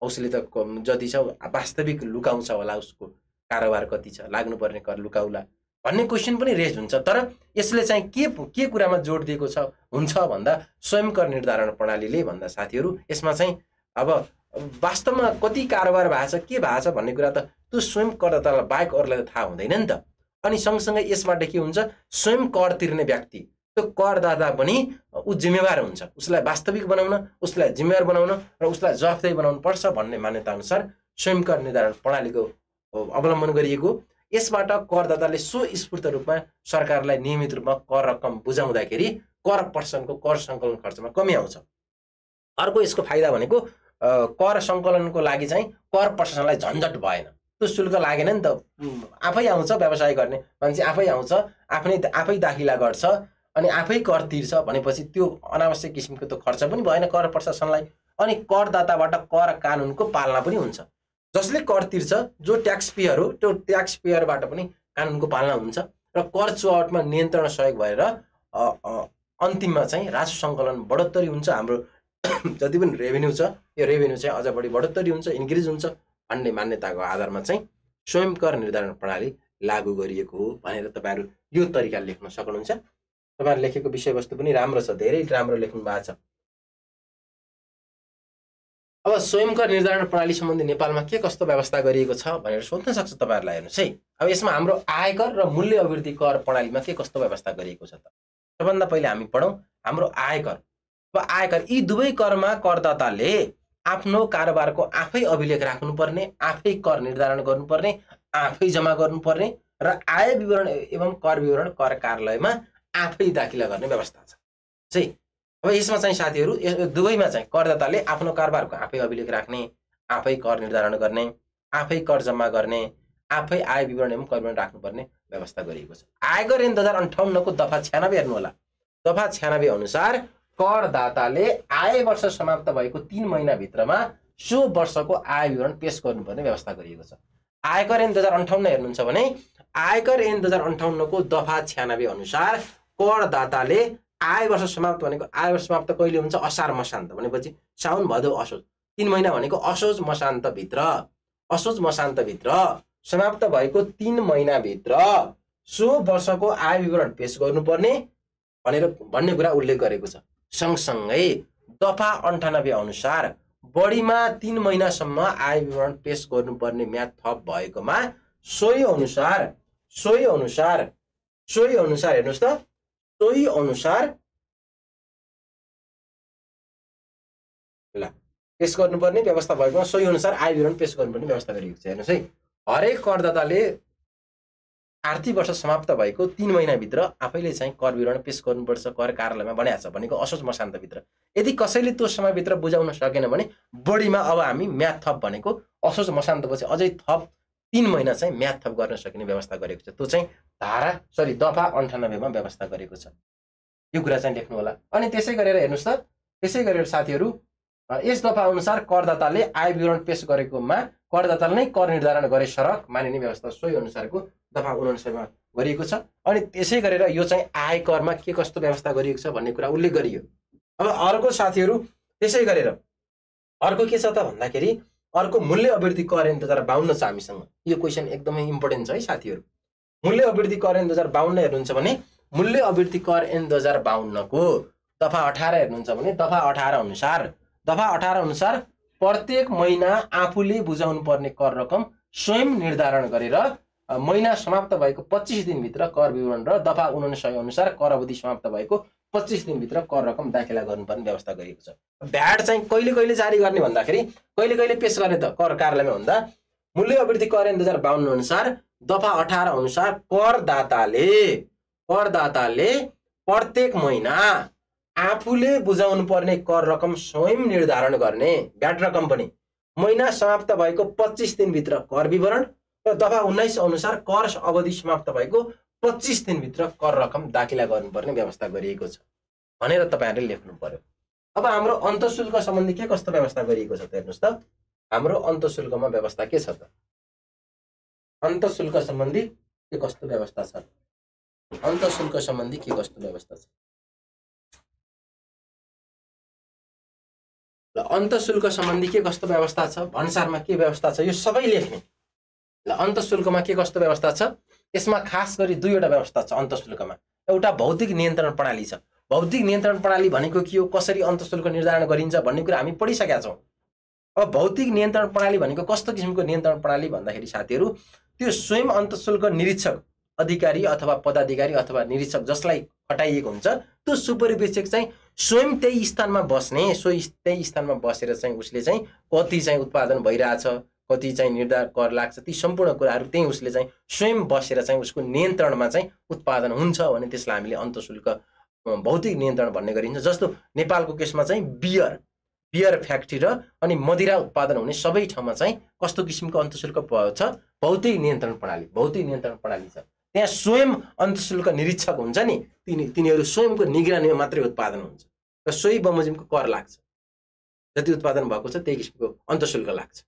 उसले त जति छ वास्तविक लुकाउँछ होला, उसको कारोबार कति छ, लाग्नुपर्ने कर लुकाउला भन्ने क्वेशन पनि रेज हुन्छ। तर यसले चाहिँ के कुरामा जोड दिएको छ हुन्छ भन्दा स्वयं कर निर्धारण प्रणालीले भन्दा साथीहरु यसमा चाहिँ अब वास्तवमा कति कारोबार भएको छ, के भएको छ भन्ने कुरा त त्यो स्वयं करदातालाई बाहेक अरूलाई त थाहा हुँदैन नि त। अनि सँगसँगै यसबाट के हुन्छ, स्वयं कर तिर्ने व्यक्ति त्यो करदाता पनि उ जिम्मेवार हुन्छ। उसलाई वास्तविक बनाउन, उसलाई जिम्मेवार बनाउन र उसलाई जवाफदेही बनाउनु पर्छ भन्ने मान्यता अनुसार स्वयं कर निर्धारण प्रणालीको अवलम्बन गरिएको। यसबाट करदाताले स्वस्फूर्त रूपमा सरकारलाई नियमित रूपमा कर रकम बुझाउँदाखेरि कर पर्सनको कर सङ्कलन खर्चमा कमी आउँछ। अर्को यसको फाइदा भनेको कर सङ्कलनको लागि चाहिँ कर पर्सनलाई झन्झट भएन, त्यो शुल्क लागेन नि त। आफै आउँछ व्यवसाय गर्ने मान्छे, आफै आउँछ, आफै दाखिला गर्छ अनि आफै कर तिर्छ भनेपछि त्यो अनावश्यक किसिमको त खर्च पनि भएन कर प्रशासनलाई। अनि करदाताबाट कर कानुनको पालना पनि हुन्छ। जसले कर तिर्छ, जो ट्याक्स पेयर हो, त्यो ट्याक्स पेयरबाट पनि कानुनको पालना हुन्छ र कर चुहावटमा नियन्त्रण सहयोग भएर अन्तिममा चाहिँ राजस्व सङ्कलन बढोत्तरी हुन्छ। हाम्रो जति पनि रेभेन्यू छ यो रेभेन्यू चाहिँ अझ बढी बढोत्तरी हुन्छ, इन्क्रिज हुन्छ भन्ने मान्यताको आधारमा चाहिँ स्वयं कर निर्धारण प्रणाली लागू गरिएको हो भनेर तपाईहरु यो तरिकाले लेख्न सक्नुहुन्छ। तपाईहरु लेखेको विषयवस्तु पनि राम्रो छ, धेरै राम्रो लेख्नु भएको छ। अब स्वयं कर निर्धारण प्रणाली सम्बन्धी नेपालमा के कस्तो व्यवस्था गरिएको छ भनेर सोध्न सक्छ तपाईहरुलाई। हेर्नुस् है, अब यसमा हाम्रो आयकर र मूल्य अभिवृद्धि कर प्रणालीमा के कस्तो व्यवस्था गरिएको छ त? सबभन्दा पहिले हामी पढौं हाम्रो आयकर। अब आयकर, यी दुवै करमा करदाताले आफ्नो कारोबारको आफै अभिलेख राख्नुपर्ने, आफै कर निर्धारण गर्नुपर्ने, आफै जम्मा गर्नुपर्ने र आय विवरण एवं कर विवरण कर कार्यालयमा आफै दाखिला गर्ने व्यवस्था छ। अब यसमा चाहिँ साथीहरु दुवैमा चाहिँ करदाताले आफ्नो कारोबारको आफै अभिलेख राख्ने, आफै कर निर्धारण गर्ने, आफै कर जम्मा गर्ने, आफै आय विवरण एवं कर विवरण राख्नुपर्ने व्यवस्था गरिएको छ। आयकर ऐन 2058 को दफा 96 हेर्नु होला। दफा 96 अनुसार करदाताले आय वर्ष समाप्त भएको 3 महिना भित्रमा सो वर्षको आय विवरण पेश गर्नुपर्ने व्यवस्था गरिएको छ। आयकर ऐन 2058 हेर्नुहुन्छ भने आयकर ऐन 2058 को दफा 96 अनुसार करदाताले आय वर्ष समाप्त भनेको आय वर्ष समाप्त कहिले हुन्छ? असार मसान्त भनेपछि साउन भदौ असोज 3 महिना भनेको असोज मसान्तभित्र समाप्त भएको 3 महिनाभित्र सो वर्षको आय विवरण पेश गर्नुपर्ने भन्ने कुरा उल्लेख गरेको छ। सँगसँगै दफा 98 अनुसार बढीमा 3 महिनासम्म आय विवरण पेश गर्नुपर्ने म्याद थप भएकोमा सोही अनुसार हेर्नुहोस् त, सोही अनुसार ल पेश गर्नुपर्ने व्यवस्था भएकोमा सोही अनुसार आय विवरण पेश गर्नुपर्ने व्यवस्था गरिएको छ। हेर्नुहोस् है, हरेक करदाताले आर्थिक वर्ष समाप्त भएको 3 महिनाभित्र आफैले चाहिँ कर विवरण पेश गर्नुपर्छ, कर कार्यालयमा बनाएको छ भनेको असोज मसान्तभित्र। यदि कसैले त्यो समयभित्र बुझाउन सकेन भने बढीमा अब हामी म्याद थप भनेको असोज मसान्तपछि अझै थप 3 महिना चाहिँ म्याद थप गर्न सकिने व्यवस्था गरेको छ। त्यो चाहिँ दफा 98 मा व्यवस्था गरेको छ। यो कुरा चाहिँ लेख्नु होला। अनि त्यसै गरेर हेर्नुहोस् त, त्यसै गरेर साथीहरू यस दफा अनुसार करदाताले आय विवरण पेश गरेकोमा करदाताले नै कर निर्धारण गरे सरक मानिने व्यवस्था सोही अनुसारको दफा 99 मा गरिएको छ। अनि त्यसै गरेर यो चाहिँ आयकरमा के कस्तो व्यवस्था गरिएको छ भन्ने कुरा उल्लेख गरियो। अब अर्को साथीहरू त्यसै गरेर अर्को के छ त भन्दाखेरि अर्को मूल्य अभिवृद्धि कर ऐन 2052 छ हामीसँग। यो क्वेशन एकदमै इम्पोर्टेन्ट छ है साथीहरू। मूल्य अभिवृद्धि कर ऐन 2052 हेर्नुहुन्छ भने मूल्य अभिवृद्धि कर ऐन 2052 को दफा 18 हेर्नुहुन्छ भने दफा 18 अनुसार प्रत्येक महिना आफूले बुझाउनु पर्ने कर रकम स्वयं निर्धारण गरेर महिना समाप्त भएको 25 दिनभित्र कर विवरण र दफा 99 अनुसार कर अवधि समाप्त भएको 25 दिनभित्र कर रकम दाखिला गर्नुपर्ने व्यवस्था गरिएको छ। भ्याट चाहिँ कहिले जारी गर्ने भन्दाखेरि कहिले पेश गर्ने त कर कार्यालयमा भन्दा मूल्य अभिवृद्धि कर ऐन 2052 अनुसार दफा 18 अनुसार करदाताले प्रत्येक महिना आफूले बुझाउनु पर्ने कर रकम स्वयं निर्धारण गर्ने भ्याट रकम पनि महिना समाप्त भएको 25 दिनभित्र कर विवरण र दफा 19 अनुसार कर अवधि समाप्त भएको 25 दिनभित्र कर रकम दाखिला गर्नुपर्ने व्यवस्था गरिएको छ भनेर तपाईहरुले लेख्नु पर्यो। अब हाम्रो अन्तःशुल्क सम्बन्धी के कस्तो व्यवस्था गरिएको छ त हेर्नुस् त। हाम्रो अन्तःशुल्कमा व्यवस्था के छ त? अन्तःशुल्क सम्बन्धी के कस्तो व्यवस्था छ? अन्तःशुल्क सम्बन्धी के कस्तो व्यवस्था छ? ल अन्तःशुल्क सम्बन्धी के कस्तो व्यवस्था छ? भन्सारमा के व्यवस्था छ? यो सबै लेख्ने। ल अन्तःशुल्कमा के कस्तो व्यवस्था छ? यसमा खास गरी दुईवटा व्यवस्था छ अन्तःशुल्कमा। एउटा भौतिक नियन्त्रण प्रणाली छ। भौतिक नियन्त्रण प्रणाली भनेको के हो, कसरी अन्तःशुल्क निर्धारण गरिन्छ भन्ने कुरा हामी पढिसकेका छौं। अब भौतिक नियन्त्रण प्रणाली भनेको कस्तो किसिमको नियन्त्रण प्रणाली भन्दाखेरि साथीहरु त्यो स्वयं अन्तःशुल्क निरीक्षक अधिकारी अथवा पदाधिकारी अथवा निरीक्षक जसलाई हटाइएको हुन्छ त्यो सुपरिवेक्षक चाहिँ स्वयं त्यही स्थानमा बस्ने, त्यही स्थानमा बसेर चाहिँ उसले चाहिँ कति चाहिँ उत्पादन भइराछ, कति चाहिँ निर्धारण कर लाग्छ, ती सम्पूर्ण कुराहरु त्यही उसले चाहिँ स्वयं बसेर चाहिँ उसको नियन्त्रणमा चाहिँ उत्पादन हुन्छ भने त्यसलाई हामीले अन्तःशुल्क भौतिक नियन्त्रण भन्ने गरिन्छ। जस्तो नेपालको केसमा चाहिँ बियर फ्याक्ट्री र अनि मदिरा उत्पादन हुने सबै ठाउँमा चाहिँ कस्तो किसिमको अन्तःशुल्क छ? भौतिक नियन्त्रण प्रणाली छ। त्यहाँ स्वयं अन्तःशुल्क निरीक्षक हुन्छ नि, तिनीहरु स्वयंको निगरानीमा मात्रै उत्पादन हुन्छ र सोही बमोजिमको कर लाग्छ। जति उत्पादन भएको छ त्यही किसिमको अन्तःशुल्क लाग्छ।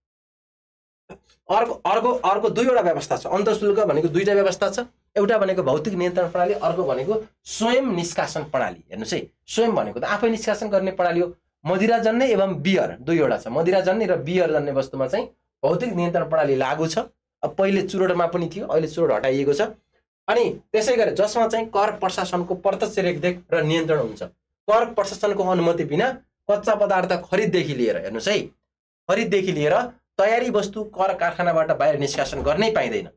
अर्को दुईवटा व्यवस्था छ। अन्तःशुल्क भनेको दुईटा व्यवस्था छ। एउटा भनेको भौतिक नियन्त्रण प्रणाली, अर्को भनेको स्वयं निष्कासन प्रणाली। हेर्नुस् है, स्वयं भनेको त आफै निष्कासन गर्ने प्रणाली हो। मदिराजन्य एवं बियर दुईवटा छ। मदिराजन्य र बियर जन्य वस्तुमा चाहिँ भौतिक नियन्त्रण प्रणाली लागू छ। अब पहिले चुरोटमा पनि थियो, अहिले चुरोट हटाइएको छ। अनि त्यसै गरी जसमा चाहिँ कर प्रशासनको प्रत्यक्ष रेखदेख र नियन्त्रण हुन्छ। कर प्रशासनको अनुमति बिना कच्चा पदार्थ खरिददेखि लिएर हेर्नुस् है, खरिददेखि लिएर तयारी वस्तु कर कारखानाबाट बाहिर निष्कासन गर्नै पाइदैन।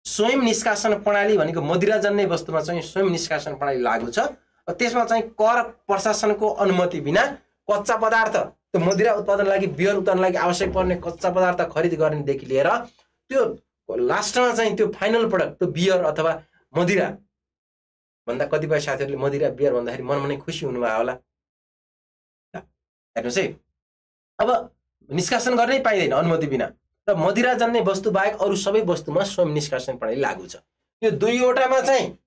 स्वयं निष्कासन प्रणाली भनेको मदिराजन्य वस्तुमा चाहिँ स्वयं निष्कासन प्रणाली लागू छ। त्यसमा चाहिँ कर प्रशासनको अनुमति बिना कच्चा पदार्थ, त्यो मदिरा उत्पादन लागि, बियर उत्पादन लागि आवश्यक पर्ने कच्चा पदार्थ खरिद गर्नेदेखि लिएर त्यो लास्टमा चाहिँ त्यो फाइनल प्रोडक्ट, त्यो बियर अथवा मदिरा भन्दा कतिपय साथीहरूले मदिरा बियर भन्दाखेरि मनमा खुसी हुनुभयो होला। हेर्नुस् है, अब निष्कासन गर्नै पाइदैन अनुमति बिना र मदिराजन्य वस्तु बाहेक अरु सबै वस्तुमा स्वयं निष्कासन प्रणाली लागू छ। यो दुईवटामा चाहिँ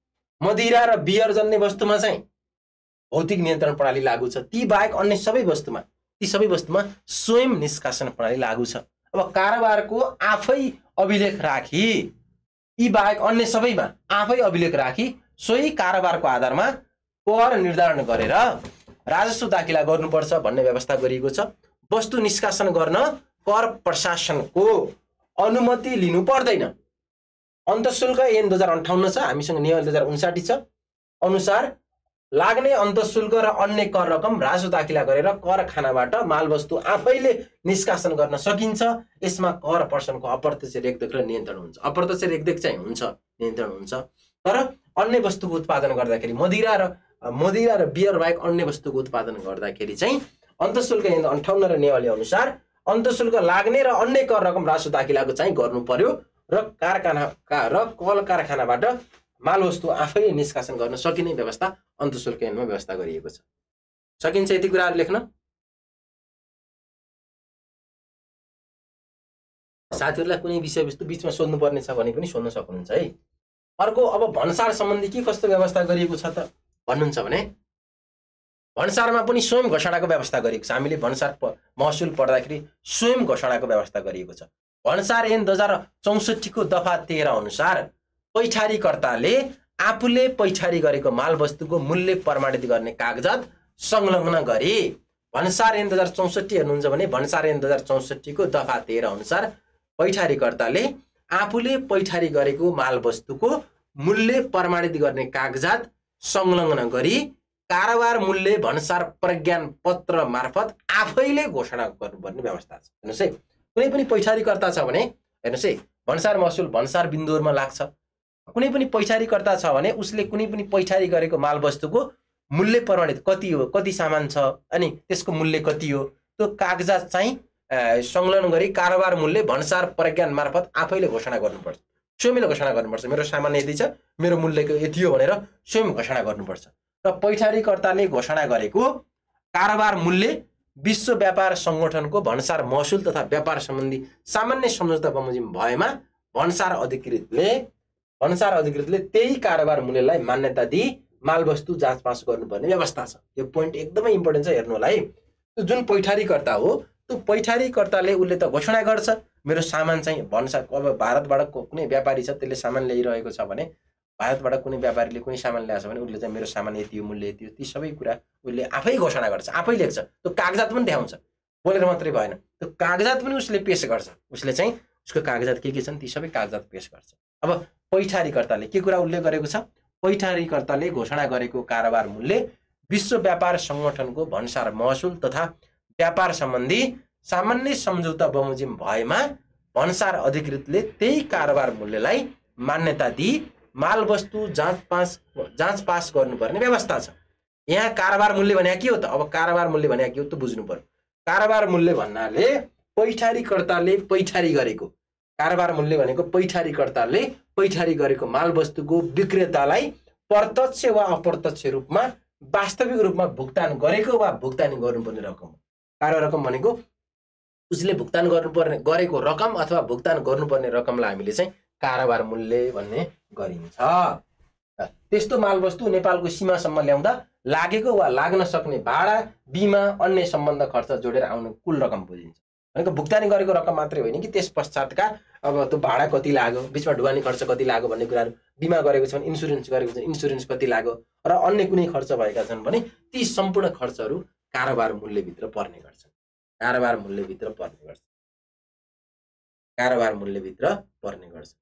मदिरा र बियर जन्य वस्तुमा चाहिँ भौतिक नियन्त्रण प्रणाली लागू छ। ती बाहेक अन्य सबै वस्तुमा ती सबै वस्तुमा स्वयं निष्कासन प्रणाली लागू छ। अब कारोबारको आफै अभिलेख राखी यी बाहेक अन्य सबैमा आफै अभिलेख राखी सोही कारोबारको आधारमा कर निर्धारण गरेर राजस्व दाखिला गर्नुपर्छ भन्ने व्यवस्था गरिएको छ। वस्तु निष्कासन गर्न कर प्रशासनको अनुमति लिनु पर्दैन। अन्तःशुल्क ऐन 2058 छ, हामीसँग नियम 2059 छ अनुसार लाग्ने अन्तःशुल्क र अन्य कर रकम राजस्व दाखिला गरेर कारखानाबाट मालवस्तु आफैले निष्कासन गर्न सकिन्छ। यसमा कर प्रशासनको अप्रत्यक्ष रेखदेख र नियन्त्रण हुन्छ। अप्रत्यक्ष रेखदेख चाहिँ हुन्छ, नियन्त्रण हुन्छ। तर अन्य वस्तुको उत्पादन गर्दाखेरि मदिरा र बियर बाहेक अन्य वस्तुको उत्पादन गर्दाखेरि चाहिँ अन्तःशुल्क ऐन 58 र नियमावली अनुसार अन्तःशुल्क लाग्ने र अन्य कर रकम राजस्व दाखिलाको चाहिँ गर्नु पर्यो र कल कारखानाबाट मालवस्तु आफैले निष्कासन गर्न सकिने व्यवस्था अन्तःशुल्क ऐनमा व्यवस्था गरिएको छ। सकिन्छ यति कुराहरू लेख्न। साथीहरूलाई कुनै विषयवस्तु बीचमा सोध्नुपर्ने छ भने पनि सोध्न सक्नुहुन्छ है। अर्को अब भन्सार सम्बन्धी के कस्तो व्यवस्था गरिएको छ त भन्नुहुन्छ भने भन्सारमा पनि स्वयं घोषणाको व्यवस्था गरिएको छ। हामीले भन्सार महसुल पढ्दाखेरि स्वयं घोषणाको व्यवस्था गरिएको छ। भन्सार ऐन 2064 को दफा 13 अनुसार पैठारीकर्ताले आफूले पैठारी गरेको मालवस्तुको मूल्य प्रमाणित गर्ने कागजात संलग्न गरी भन्सार ऐन 2064 हेर्नुहुन्छ भने भन्सार ऐन 2064 को दफा 13 अनुसार पैठारीकर्ताले आफूले पैठारी गरेको मालवस्तुको मूल्य प्रमाणित गर्ने कागजात संलग्न गरी कारोबार मूल्य भन्सार प्रज्ञान पत्र मार्फत आफैले घोषणा गर्नुपर्ने व्यवस्था छ। हेर्नुहोस् है, कुनै पनि पैठारीकर्ता छ भने हेर्नुहोस् है, भन्सार महसुल भन्सार बिन्दुहरूमा लाग्छ। कुनै पनि पैठारीकर्ता छ भने उसले कुनै पनि पैठारी गरेको मालवस्तुको मूल्य प्रमाणित कति हो, कति सामान छ अनि त्यसको मूल्य कति हो, त्यो कागजात चाहिँ संलग्न गरी कारोबार मूल्य भन्सार प्रज्ञान मार्फत आफैले घोषणा गर्नुपर्छ। स्वयंले घोषणा गर्नुपर्छ, मेरो सामान यति छ, मेरो मूल्यको यति हो भनेर स्वयं घोषणा गर्नुपर्छ। र पैठारीकर्ताले घोषणा गरेको कारोबार मूल्य विश्व व्यापार संगठनको भन्सार महसुल तथा व्यापार सम्बन्धी सामान्य सम्झौता बमोजिम भएमा भन्सार अधिकृतले त्यही कारोबार मूल्यलाई मान्यता दिई मालवस्तु जाँचपाँच गर्नुपर्ने व्यवस्था छ। यो पोइन्ट एकदमै इम्पोर्टेन्ट छ, हेर्नु होला है। जुन पैठारीकर्ता हो त्यो पैठारीकर्ताले उसले त घोषणा गर्छ मेरो सामान चाहिँ भन्सार, अब भारतबाट कुनै व्यापारी छ त्यसले सामान ल्याइरहेको छ भने भारतबाट कुनै व्यापारीले कुनै सामान ल्याएछ भने उसले चाहिँ मेरो सामान यति हो, मूल्य यति हो, ती सबै कुरा उसले आफै घोषणा गर्छ, आफै लेख्छ। त्यो कागजात पनि देखाउँछ, बोलेर मात्रै भएन, त्यो कागजात पनि उसले पेश गर्छ। उसले चाहिँ उसको कागजात के छन् ती सबै कागजात पेश गर्छ। अब पैठारीकर्ताले के कुरा उल्लेख गरेको छ, पैठारीकर्ताले घोषणा गरेको कारोबार मूल्य विश्व व्यापार संगठनको भन्सार महसुल तथा व्यापार सम्बन्धी सामान्य सम्झौता बमोजिम भएमा भन्सार अधिकृतले त्यही कारोबार मूल्यलाई मान्यता दिई मालवस्तु जाँचपास गर्नुपर्ने व्यवस्था छ। यहाँ कारोबार मूल्य भने के हो त? अब कारोबार मूल्य भने के हो त बुझ्नु पर्यो। कारोबार मूल्य भन्नाले पैठारीकर्ताले पैठारी गरेको, कारोबार मूल्य भनेको पैठारीकर्ताले पैठारी गरेको मालवस्तुको विक्रेतालाई प्रत्यक्ष वा अप्रत्यक्ष रूपमा वास्तविक रूपमा भुक्तान गरेको वा भुक्तानी गर्नुपर्ने रकम। कारोबार रकम भनेको उसले भुक्तान गरेको रकम अथवा भुक्तान गर्नुपर्ने रकमलाई हामीले चाहिँ कारोबार मूल्य भन्ने गरिन्छ। त्यस्तो मालवस्तु नेपालको सीमासम्म ल्याउँदा लागेको वा लाग्न सक्ने भाडा, बिमा, अन्य सम्बन्ध खर्च जोडेर आउने कुल रकम बुझिन्छ। भनेको भुक्तानी गरेको रकम मात्रै होइन कि त्यस पश्चातका अब त्यो भाडा कति लाग्यो, बिचमा ढुवानी खर्च कति लाग्यो भन्ने कुराहरू, बिमा गरेको छ भने इन्सुरेन्स गरेको छ इन्सुरेन्स कति लाग्यो र अन्य कुनै खर्च भएका छन् भने ती सम्पूर्ण खर्चहरू कारोबार मूल्यभित्र पर्ने गर्छन्। कारोबार मूल्यभित्र पर्ने गर्छ।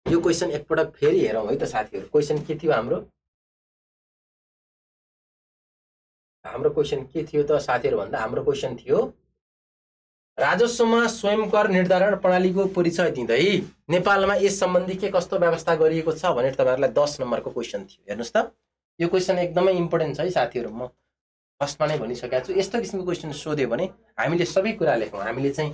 यो क्वेशन एकपटक फेरि हेरौँ है त साथीहरू। क्वेशन के थियो हाम्रो क्वेशन के थियो त साथीहरू भन्दा हाम्रो क्वेशन थियो राजस्वमा स्वयं कर निर्धारण प्रणालीको परिचय दिँदै नेपालमा यस सम्बन्धी के कस्तो व्यवस्था गरिएको छ भनेर तपाईहरुलाई 10 नम्बरको क्वेशन थियो। हेर्नुस् त यो क्वेशन एकदमै इम्पोर्टेन्ट छ है साथीहरू। म फर्स्टमा नै भनिसकेको छु, यस्तो किसिमको क्वेशन सोध्यो भने हामीले सबै कुरा लेखौँ। हामीले चाहिँ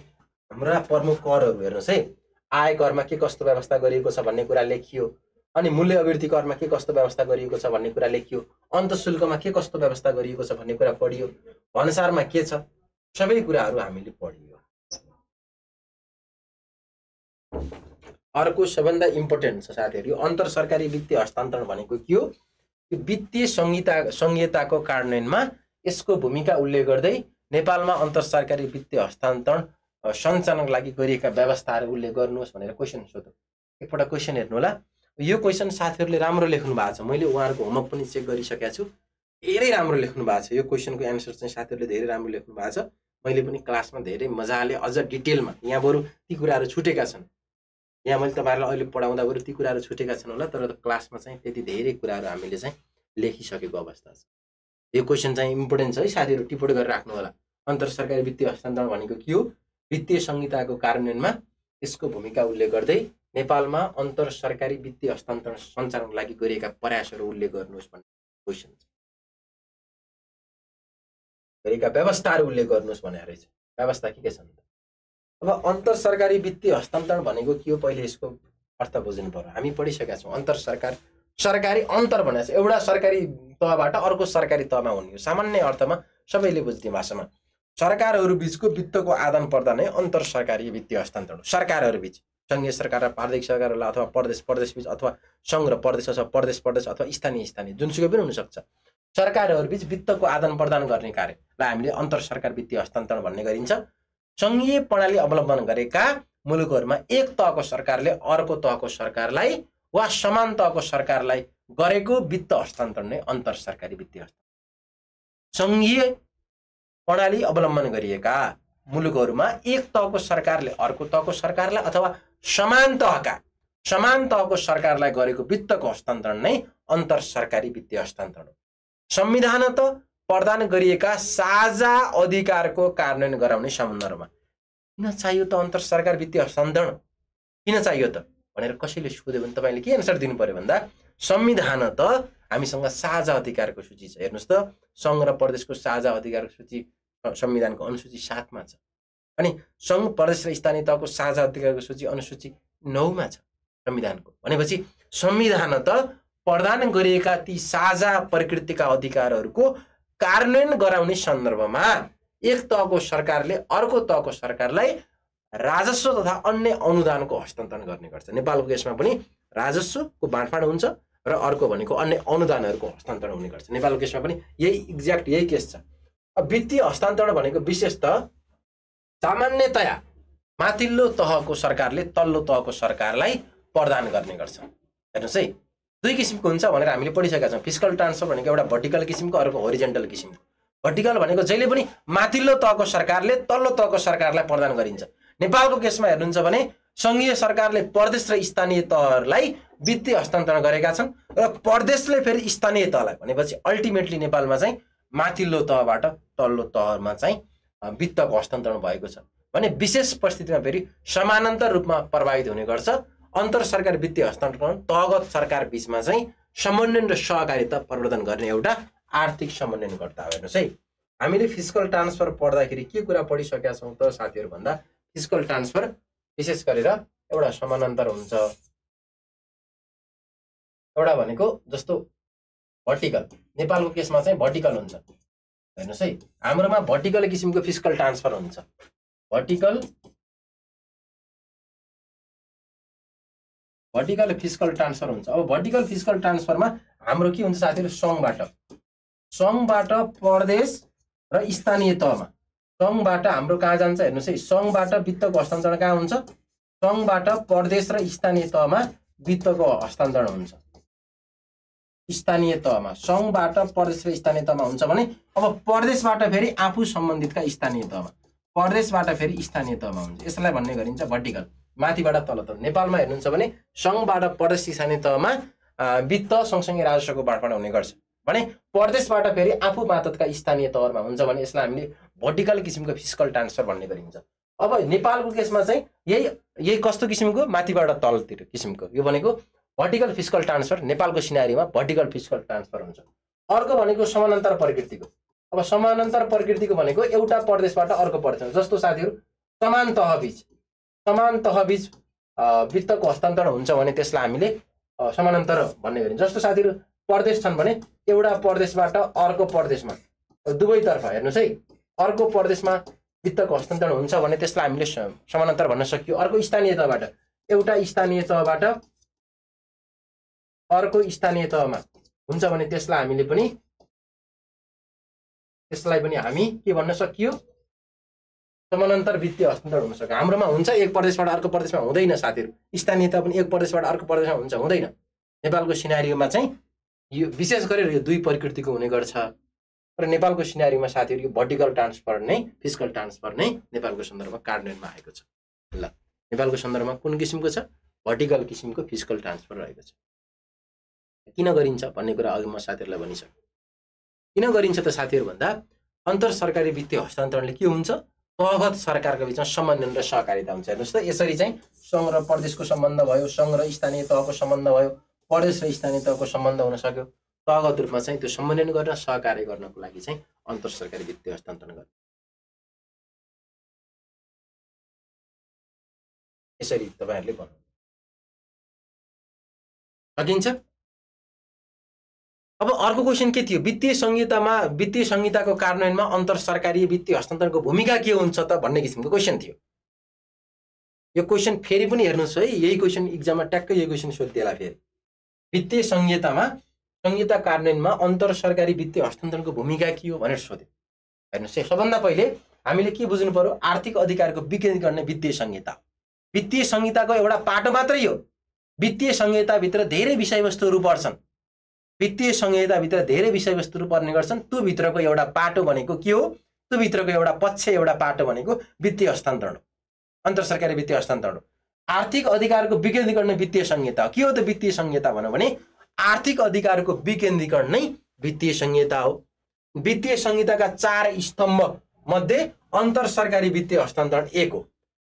हाम्रा प्रमुख करहरू हेर्नुस् है, आय करमा के कस्तो व्यवस्था गरिएको छ भन्ने कुरा लेखियो, अनि मूल्य अभिवृद्धि करमा के कस्तो व्यवस्था गरिएको छ भन्ने कुरा लेखियो, अन्तःशुल्कमा के कस्तो व्यवस्था गरिएको छ भन्ने कुरा पढियो, भन्सारमा के छ, सबै कुराहरू हामीले पढियो। अर्को सबभन्दा इम्पोर्टेन्ट छ साथीहरू, यो अन्तर सरकारी वित्तीय हस्तान्तरण भनेको के हो वित्तीय संहिताको कार्यान्वयनमा यसको भूमिका उल्लेख गर्दै नेपालमा अन्तरसरकारी वित्तीय हस्तान्तरण सञ्चालनको लागि गरिएका व्यवस्थाहरू उल्लेख गर्नुहोस् भनेर क्वेसन सोध्यो। एकपल्ट क्वेसन हेर्नु होला। यो क्वेसन साथीहरूले राम्रो लेख्नु भएको छ, मैले उहाँहरूको होमवर्क पनि चेक गरिसकेको छु, धेरै राम्रो लेख्नु भएको छ। यो क्वेसनको एन्सर चाहिँ साथीहरूले धेरै राम्रो लेख्नु भएको छ। मैले पनि क्लासमा धेरै मजाले अझ डिटेलमा, यहाँ बरु ती कुराहरू छुटेका छन्, यहाँ मैले तपाईँहरूलाई अहिले पढाउँदा बरु ती कुराहरू छुटेका छन् होला, तर क्लासमा चाहिँ त्यति धेरै कुराहरू हामीले चाहिँ लेखिसकेको अवस्था छ। यो क्वेसन चाहिँ इम्पोर्टेन्ट छ है साथीहरू, टिप्पणी गरेर राख्नु होला। अन्तरसरकारी वित्तीय हस्तान्तरण भनेको के हो? वित्तीय संहिताको कार्यान्वयनमा यसको भूमिका उल्लेख गर्दै नेपालमा अन्तरसरकारी वित्तीय हस्तान्तरण सञ्चालनको लागि गरिएका प्रयासहरू उल्लेख गर्नुहोस् भन्ने क्वेसन छ। गरिएका व्यवस्थाहरू उल्लेख गर्नुहोस् भनेर रहेछ। व्यवस्था के छन् त? अब अन्तरसरकारी वित्तीय हस्तान्तरण भनेको के हो? पहिले यसको अर्थ बुझ्नु पर्यो। हामी पढिसकेका छौँ अन्तरसरकार, सरकारी अन्तर भनेको एउटा सरकारी तहबाट अर्को सरकारी तहमा हुने हो। सामान्य अर्थमा सबैले बुझ्ने भाषामा सरकारहरू बीचको वित्तको आदान प्रदान नै अन्तरसरकारी वित्तीय हस्तान्तरण। सरकारहरू बीच, संघीय सरकार र प्रादेशिक सरकारहरूलाई अथवा प्रदेश बीच अथवा सङ्घ र प्रदेश अथवा प्रदेश अथवा स्थानीय जुनसुकै पनि हुनसक्छ। सरकारहरू बीच वित्तको आदान प्रदान गर्ने कार्यलाई हामीले अन्तरसरकार वित्तीय हस्तान्तरण भन्ने गरिन्छ। सङ्घीय प्रणाली अवलम्बन गरेका मुलुकहरूमा एक तहको सरकारले अर्को तहको सरकारलाई वा समान तहको सरकारलाई गरेको वित्त हस्तान्तरण नै अन्तरसरकारी वित्तीय हस्तान्तरण। सङ्घीय प्रणाली अवलम्बन गरिएका मुलुकहरूमा एक तहको सरकारले अर्को तहको सरकारलाई अथवा समान तहको सरकारलाई गरेको वित्तको हस्तान्तरण नै अन्तरसरकारी वित्तीय हस्तान्तरण हो। संविधानत प्रदान गरिएका साझा अधिकारको कार्यान्वयन गराउने सन्दर्भमा किन चाहियो त अन्तरसरकार वित्तीय हस्तान्तरण? किन चाहियो त भनेर कसैले सोध्यो भने तपाईँले के एन्सर दिनु पर्यो भन्दा, संविधानत हामीसँग साझा अधिकारको सूची छ। हेर्नुहोस् त, सङ्घ र प्रदेशको साझा अधिकारको सूची संविधानको अनुसूची 7 मा छ, अनि सङ्घ प्रदेश र स्थानीय तहको साझा अधिकारको सूची अनुसूची 9 मा छ संविधानको। भनेपछि संविधानत प्रदान गरिएका ती साझा प्रकृतिका अधिकारहरूको कार्यान्वयन गराउने सन्दर्भमा एक तहको सरकारले अर्को तहको सरकारलाई राजस्व तथा अन्य अनुदानको हस्तान्तरण गर्ने गर्छ। नेपालको केसमा पनि राजस्वको बाँडफाँड हुन्छ र अर्को भनेको अन्य अनुदानहरूको हस्तान्तरण हुने गर्छ। नेपालको केसमा पनि यही केस छ। वित्तीय हस्तान्तरण भनेको विशेषतः सामान्यतया माथिल्लो तहको सरकारले तल्लो तहको सरकारलाई प्रदान गर्ने गर्छ। हेर्नुहोस् है, दुई किसिमको हुन्छ भनेर हामीले पढिसकेका छौँ। फिस्कल ट्रान्सफर भनेको एउटा भर्टिकल किसिमको, अर्को होरिजेन्टल किसिमको। भर्टिकल भनेको जहिले पनि माथिल्लो तहको सरकारले तल्लो तहको सरकारलाई प्रदान गरिन्छ। नेपालको केसमा हेर्नुहुन्छ भने सङ्घीय सरकारले प्रदेश र स्थानीय तहहरूलाई वित्तीय हस्तान्तरण गरेका छन् र प्रदेशले फेरि स्थानीय तहलाई, भनेपछि अल्टिमेटली नेपालमा चाहिँ माथिल्लो तहबाट तल्लो तहमा चाहिँ वित्तको हस्तान्तरण भएको छ भने विशेष परिस्थितिमा फेरि समानान्तर रूपमा प्रभावित हुने गर्छ। अन्तरसरकार वित्तीय हस्तान्तरण तहगत सरकार बीचमा चाहिँ समन्वय र सहकारिता प्रवर्धन गर्ने एउटा आर्थिक समन्वयकर्ता हो। हेर्नुहोस् है, हामीले फिस्कल ट्रान्सफर पढ्दाखेरि के कुरा पढिसकेका छौँ त साथीहरू भन्दा, फिस्कल ट्रान्सफर विशेष गरेर एउटा समानान्तर हुन्छ, एउटा भनेको जस्तो भर्टिकल। नेपालको केसमा चाहिँ भर्टिकल हुन्छ। हेर्नुहोस् है, हाम्रोमा भर्टिकल किसिमको फिस्कल ट्रान्सफर हुन्छ। भर्टिकल फिस्कल ट्रान्सफर हुन्छ। अब भर्टिकल फिस्कल ट्रान्सफरमा हाम्रो के हुन्छ साथीहरू, सङ्घबाट प्रदेश र स्थानीय तहमा, सङ्घबाट हाम्रो कहाँ जान्छ हेर्नुहोस् है, सङ्घबाट वित्तको हस्तान्तरण कहाँ हुन्छ, सङ्घबाट प्रदेश र स्थानीय तहमा वित्तको हस्तान्तरण हुन्छ। स्थानीय तहमा सङ्घबाट प्रदेश र स्थानीय तहमा हुन्छ भने अब प्रदेशबाट फेरि आफू सम्बन्धितका स्थानीय तहमा, प्रदेशबाट फेरि स्थानीय तहमा हुन्छ। यसलाई भन्ने गरिन्छ भर्टिकल, माथिबाट तल तल। नेपालमा हेर्नुहुन्छ भने सङ्घबाट प्रदेश स्थानीय तहमा वित्त सँगसँगै राजस्वको बाँडफाँड हुने गर्छ भने प्रदेशबाट फेरि आफू मातहतका स्थानीय तहमा हुन्छ भने यसलाई हामीले भर्टिकल किसिमको फिस्कल ट्रान्सफर भन्ने गरिन्छ। अब नेपालको केसमा चाहिँ यही कस्तो किसिमको, माथिबाट तलतिर किसिमको, यो भनेको भर्टिकल फिस्कल ट्रान्सफर। नेपालको सिनारीमा भर्टिकल फिस्कल ट्रान्सफर हुन्छ। अर्को भनेको समानान्तर प्रकृतिको। अब समानान्तर प्रकृतिको भनेको एउटा प्रदेशबाट अर्को प्रदेश, जस्तो साथीहरू समान तहबीच वित्तको हस्तान्तरण हुन्छ भने त्यसलाई हामीले समानान्तर भन्ने गरिन्छ। जस्तो साथीहरू प्रदेश छन् भने एउटा प्रदेशबाट अर्को प्रदेशमा दुवैतर्फ हेर्नुहोस् है, अर्को प्रदेशमा वित्तको हस्तान्तरण हुन्छ भने त्यसलाई हामीले समानान्तर भन्न सकियो। अर्को स्थानीय तहबाट, एउटा स्थानीय तहबाट अर्को स्थानीय तहमा हुन्छ भने त्यसलाई पनि हामी के भन्न सकियो समानान्तर वित्तीय हस्तान्तरण हुन सक्छ। हाम्रोमा हुन्छ एक प्रदेशबाट अर्को प्रदेशमा हुँदैन साथीहरु, स्थानीयता पनि एक प्रदेशबाट अर्को प्रदेशमा हुन्छ हुँदैन। नेपालको सिनारियोमा चाहिँ यो विशेष गरेर यो दुई प्रकृतिको हुने गर्छ। र नेपालको सिनारियोमा साथीहरु यो भर्टिकल ट्रान्सफर नै फिस्कल ट्रान्सफर नै नेपालको सन्दर्भमा कार्यान्वयनमा आएको छ। ल नेपालको सन्दर्भमा कुन किसिमको छ? भर्टिकल किसिमको फिस्कल ट्रान्सफर रहेको छ। किन गरिन्छ भन्ने कुरा अघि म साथीहरुलाई भनिसकेँ। किन गरिन्छ त साथीहरु भन्दा अन्तर सरकारी वित्तीय हस्तान्तरणले के हुन्छ? तहगत सरकारको बीचमा समन्वय र सहकारिता हुन्छ। हेर्नुस् त यसरी चाहिँ संघ र प्रदेशको सम्बन्ध भयो, संघ र स्थानीय तहको सम्बन्ध भयो, प्रदेश र स्थानीय तहको सम्बन्ध हुन सक्यो। तहगत रूपमा चाहिँ त्यो समन्वय गर्न सहकार्य गर्नको लागि चाहिँ अन्तर सरकारी वित्तीय हस्तान्तरण गर्छ। यसरी तपाईहरुले भन्नु सकिन्छ। अब अर्को क्वेशन के थियो? वित्तीय संहिताको कार्यान्वयनमा अन्तर सरकारी वित्तीय हस्तान्तरणको भूमिका के हुन्छ त भन्ने किसिमको क्वेशन थियो। यो क्वेशन फेरि पनि हेर्नुस् है, यही क्वेशन एक्जाममा ट्याक्कै यही क्वेशन सोधिदेला फेरि। वित्तीय संहिता कार्यान्वयनमा अन्तर सरकारी वित्तीय हस्तान्तरणको भूमिका के हो भनेर सोध्यो। हेर्नुस् है, सबभन्दा पहिले हामीले के बुझ्नु पर्यो? आर्थिक अधिकारको विकेन्द्रीकरण नै वित्तीय संहिता हो। वित्तीय संहिताको एउटा पाटो मात्रै हो। वित्तीय संहिताभित्र धेरै विषयवस्तुहरू पर्छन्। वित्तीय संहिताभित्र धेरै विषयवस्तुहरू पर्ने गर्छन्। त्यो भित्रको एउटा पाटो भनेको के हो? त्यो भित्रको एउटा पक्ष, एउटा पाटो भनेको वित्तीय हस्तान्तरण हो, अन्तर सरकारी वित्तीय हस्तान्तरण हो। आर्थिक अधिकारको विकेन्द्रीकरण वित्तीय संहिता हो। के हो त वित्तीय संहिता भन्नु भने आर्थिक अधिकारको विकेन्द्रीकरण नै वित्तीय संहिता हो। वित्तीय संहिताका 4 स्तम्भ मध्ये अन्तर सरकारी वित्तीय हस्तान्तरण एक हो।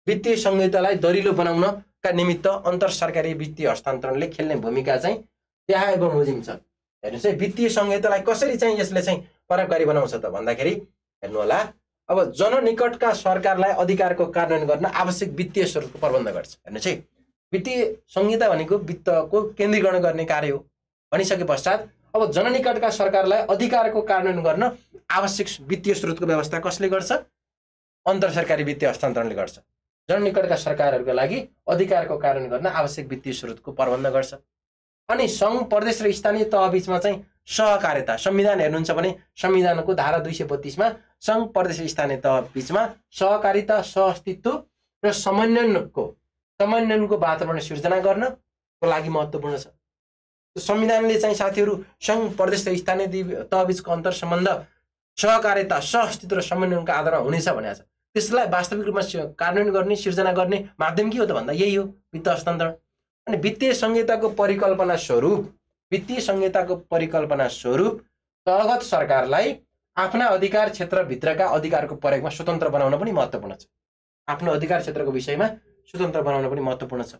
वित्तीय संहितालाई दरिलो बनाउनका निमित्त अन्तर सरकारी वित्तीय हस्तान्तरणले खेल्ने भूमिका चाहिँ त्यहाँ बमोजिम छ। हेर्नुस् है, वित्तीय संहितालाई कसरी चाहिँ यसले चाहिँ प्रभावकारी बनाउँछ त भन्दाखेरि हेर्नु होला, अब जननिकटका सरकारलाई अधिकारको कार्यान्वयन गर्न आवश्यक वित्तीय स्रोतको प्रबन्ध गर्छ। हेर्नुस् है, वित्तीय संहिता भनेको वित्तको केन्द्रीकरण गर्ने कार्य हो। भनिसके पश्चात अब जननिकटका सरकारलाई अधिकारको कार्यान्वयन गर्न आवश्यक वित्तीय स्रोतको व्यवस्था कसले गर्छ? अन्तर सरकारी वित्तीय हस्तान्तरणले गर्छ। जननिकटका सरकारहरूका लागि अधिकारको कार्यान्वयन गर्न आवश्यक वित्तीय स्रोतको प्रबन्ध गर्छ। अनि संघ, प्रदेश र स्थानीय तह बीचमा चाहिँ सहकार्यता, संविधान हेर्नुहुन्छ भने संविधानको धारा 232 मा संघ, प्रदेश र स्थानीय तह बीचमा सहकारिता, सहअस्तित्व र समन्वयनको वातावरण सिर्जना गर्नको लागि महत्त्वपूर्ण छ। संविधानले चाहिँ साथीहरु संघ, प्रदेश र स्थानीय तह बीचको अन्तर सम्बन्ध सहकार्यता, सहअस्तित्व र समन्वयको आधारमा हुनेछ भनेको छ। त्यसलाई वास्तविक रूपमा कार्यान्वयन गर्ने, सिर्जना गर्ने माध्यम के हो त भन्दा यही हो वित्त हस्तान्तरण। अनि वित्तीय संहिताको परिकल्पना स्वरूप तहगत सरकारलाई आफ्ना अधिकार क्षेत्रभित्रका अधिकारको प्रयोगमा स्वतन्त्र बनाउन पनि महत्त्वपूर्ण छ। आफ्नो अधिकार क्षेत्रको विषयमा स्वतन्त्र बनाउन पनि महत्त्वपूर्ण छ।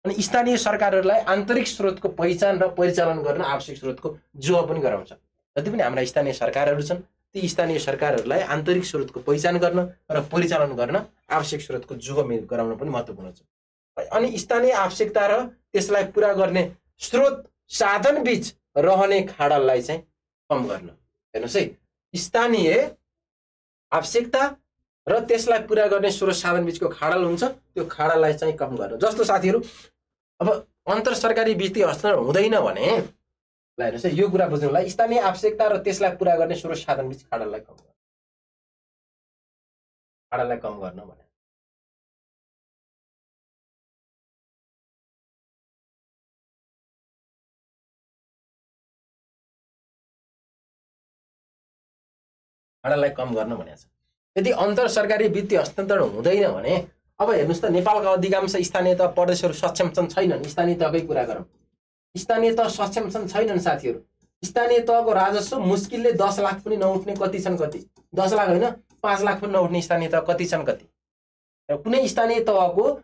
अनि स्थानीय सरकारहरूलाई आन्तरिक स्रोतको पहिचान र परिचालन गर्न आवश्यक स्रोतको जोह पनि गराउँछ। जति पनि हाम्रा स्थानीय सरकारहरू छन् ती स्थानीय सरकारहरूलाई आन्तरिक स्रोतको पहिचान गर्न र परिचालन गर्न आवश्यक स्रोतको जोह गराउन पनि महत्त्वपूर्ण छ। अनि स्थानीय आवश्यकता र त्यसलाई पूरा गर्ने स्रोत साधन बीच रहने खाडललाई चाहिँ कम गर्न। हेर्नुस् है, स्थानीय आवश्यकता र त्यसलाई पूरा गर्ने स्रोत साधन बीचको खाडल हुन्छ, त्यो खाडललाई चाहिँ कम गर्न। जस्तो साथीहरु अब अन्तर सरकारी वित्तीय हस्तान्तरण हुँदैन भने ल हेर्नुस् है, यो कुरा बुझ्नुलाई स्थानीय आवश्यकता र त्यसलाई पूरा गर्ने स्रोत साधन बीच खाडललाई कम गर्न भने। खाडललाई कम गर्न भनेको छ। यदि अन्तर सरकारी वित्तीय हस्तान्तरण हुँदैन भने अब हेर्नुस् त नेपालका अधिकांश स्थानीय तह प्रदेशहरू सक्षम छन् छैनन्? स्थानीय तहकै कुरा गरौँ। स्थानीय तह सक्षम छन् छैनन् साथीहरु? स्थानीय तहको राजस्व मुस्किलले 10 लाख पनि नउठ्ने कति छन्? कति 10 लाख होइन 5 लाख पनि नउठ्ने स्थानीय तह कति छन्? कति? कुनै स्थानीय तहको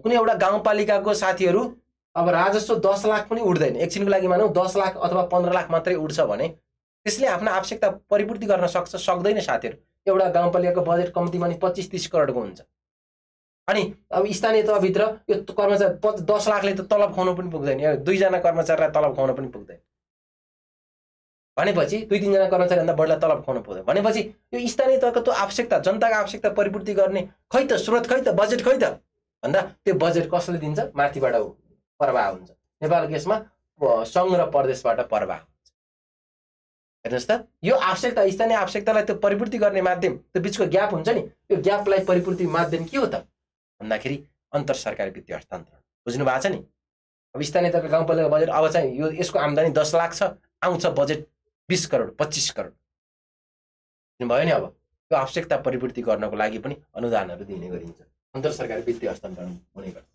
कुनै एउटा गाउँपालिकाको साथीहरु अब राजस्व 10 लाख पनि उठ्दैन। एकछिनको लागि मानौ 10 लाख अथवा 15 लाख मात्रै उठ्छ भने त्यसले आफ्नो आवश्यकता परिपूर्ति गर्न सक्छ? सक्दैन साथीहरु। एउटा गाउँपालिकाको बजेट कम्तीमा नि 25-30 करोडको हुन्छ। अनि अब स्थानीय तहभित्र यो कर्मचारी 10 लाखले त तलब खुवाउन पनि पुग्दैन। यो 2 जना कर्मचारीलाई तलब खुवाउन पनि पुग्दैन भनेपछि 2-3 जना कर्मचारी भन्दा बढीलाई तलब खुवाउन पुग्दैन भनेपछि यो स्थानीय तहको त्यो आवश्यकता, जनताको आवश्यकता परिपूर्ति गर्ने खै त स्रोत, खै त बजेट, खै त भन्दा त्यो बजेट कसले दिन्छ? माथिबाट प्रवाह हुन्छ। नेपालको केसमा संघ र प्रदेशबाट प्रवाह हुन्छ। हेर्नुहोस् त, यो आवश्यकता स्थानीय आवश्यकतालाई त्यो परिपूर्ति गर्ने माध्यम, त्यो बिचको ग्याप हुन्छ नि, यो ग्यापलाई परिपूर्ति माध्यम के हो त भन्दाखेरि अन्तर सरकारी वित्तीय हस्तान्तरण। बुझ्नु भएको छ नि? अब स्थानीय तहका गाउँपालिका बजेट अब चाहिँ यो यसको आम्दानी 10 लाख छ, आउँछ बजेट 20 करोड 25 करोड भयो नि। अब त्यो आवश्यकता परिपूर्ति गर्नको लागि पनि अनुदानहरू दिने गरिन्छ, अन्तर सरकारी वित्तीय हस्तान्तरण हुने गर्छ।